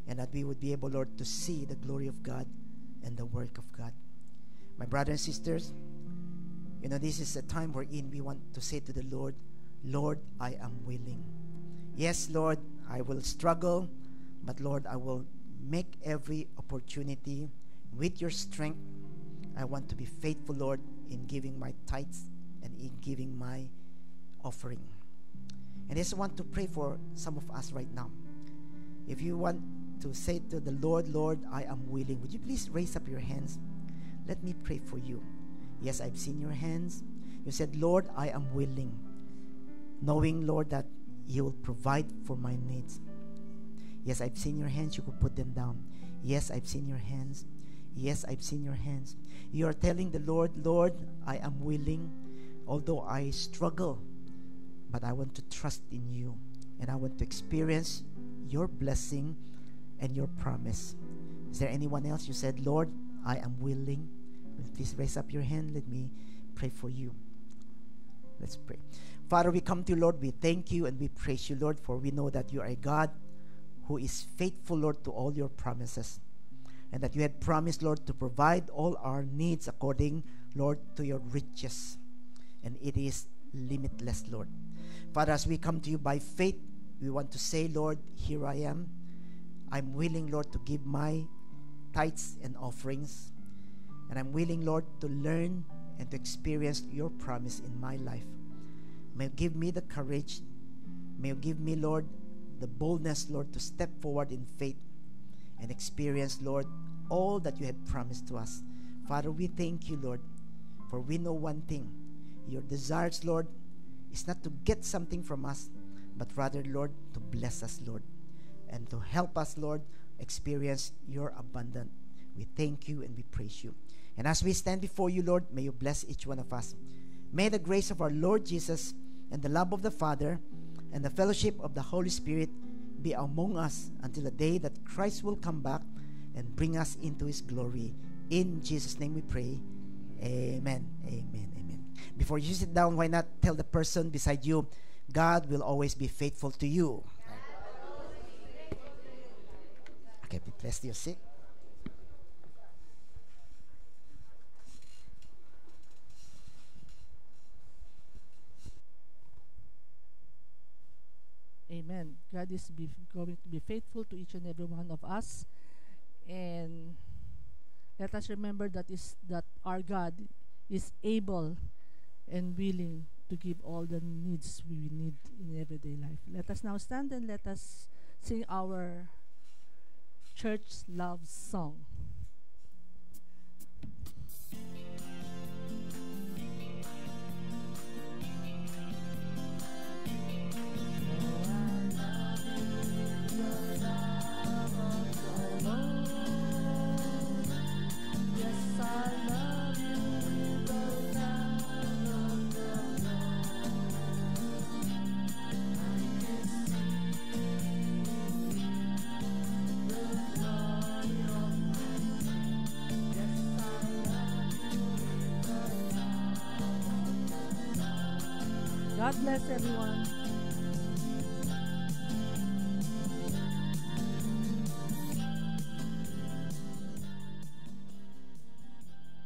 And that we would be able, Lord, to see the glory of God and the work of God. My brothers and sisters, you know, this is a time wherein we want to say to the Lord, Lord, I am willing. Yes, Lord, I will struggle, but Lord, I will make every opportunity with your strength. I want to be faithful, Lord, in giving my tithes and in giving my offering. And I just want to pray for some of us right now. If you want to say to the Lord, Lord, I am willing, would you please raise up your hands? Let me pray for you. Yes, I've seen your hands. You said, Lord, I am willing, knowing, Lord, that you will provide for my needs. Yes, I've seen your hands. You could put them down. Yes, I've seen your hands. Yes, I've seen your hands. You are telling the Lord, Lord, I am willing, although I struggle, but I want to trust in you, and I want to experience your blessing and your promise. Is there anyone else? You said, Lord, I am willing. Please raise up your hand. Let me pray for you. Let's pray. Father, we come to you, Lord. We thank you and we praise you, Lord, for we know that you are a God who is faithful, Lord, to all your promises. And that you had promised, Lord, to provide all our needs according, Lord, to your riches. And it is limitless, Lord. Father, as we come to you by faith, we want to say, Lord, here I am. I'm willing, Lord, to give my tithes and offerings. And I'm willing, Lord, to learn and to experience your promise in my life. May you give me the courage. May you give me, Lord, the boldness, Lord, to step forward in faith and experience, Lord, all that you have promised to us. Father, we thank you, Lord, for we know one thing. Your desires, Lord, is not to get something from us, but rather, Lord, to bless us, Lord, and to help us, Lord, experience your abundance. We thank you and we praise you. And as we stand before you, Lord, may you bless each one of us. May the grace of our Lord Jesus and the love of the Father and the fellowship of the Holy Spirit be among us until the day that Christ will come back and bring us into his glory. In Jesus' name we pray. Amen. Amen. Amen. Before you sit down, why not tell the person beside you, God will always be faithful to you. Okay, be blessed, your seat. Amen. God is going to be faithful to each and every one of us. And let us remember that our God is able and willing to give all the needs we need in everyday life. Let us now stand and let us sing our church love song. God bless everyone.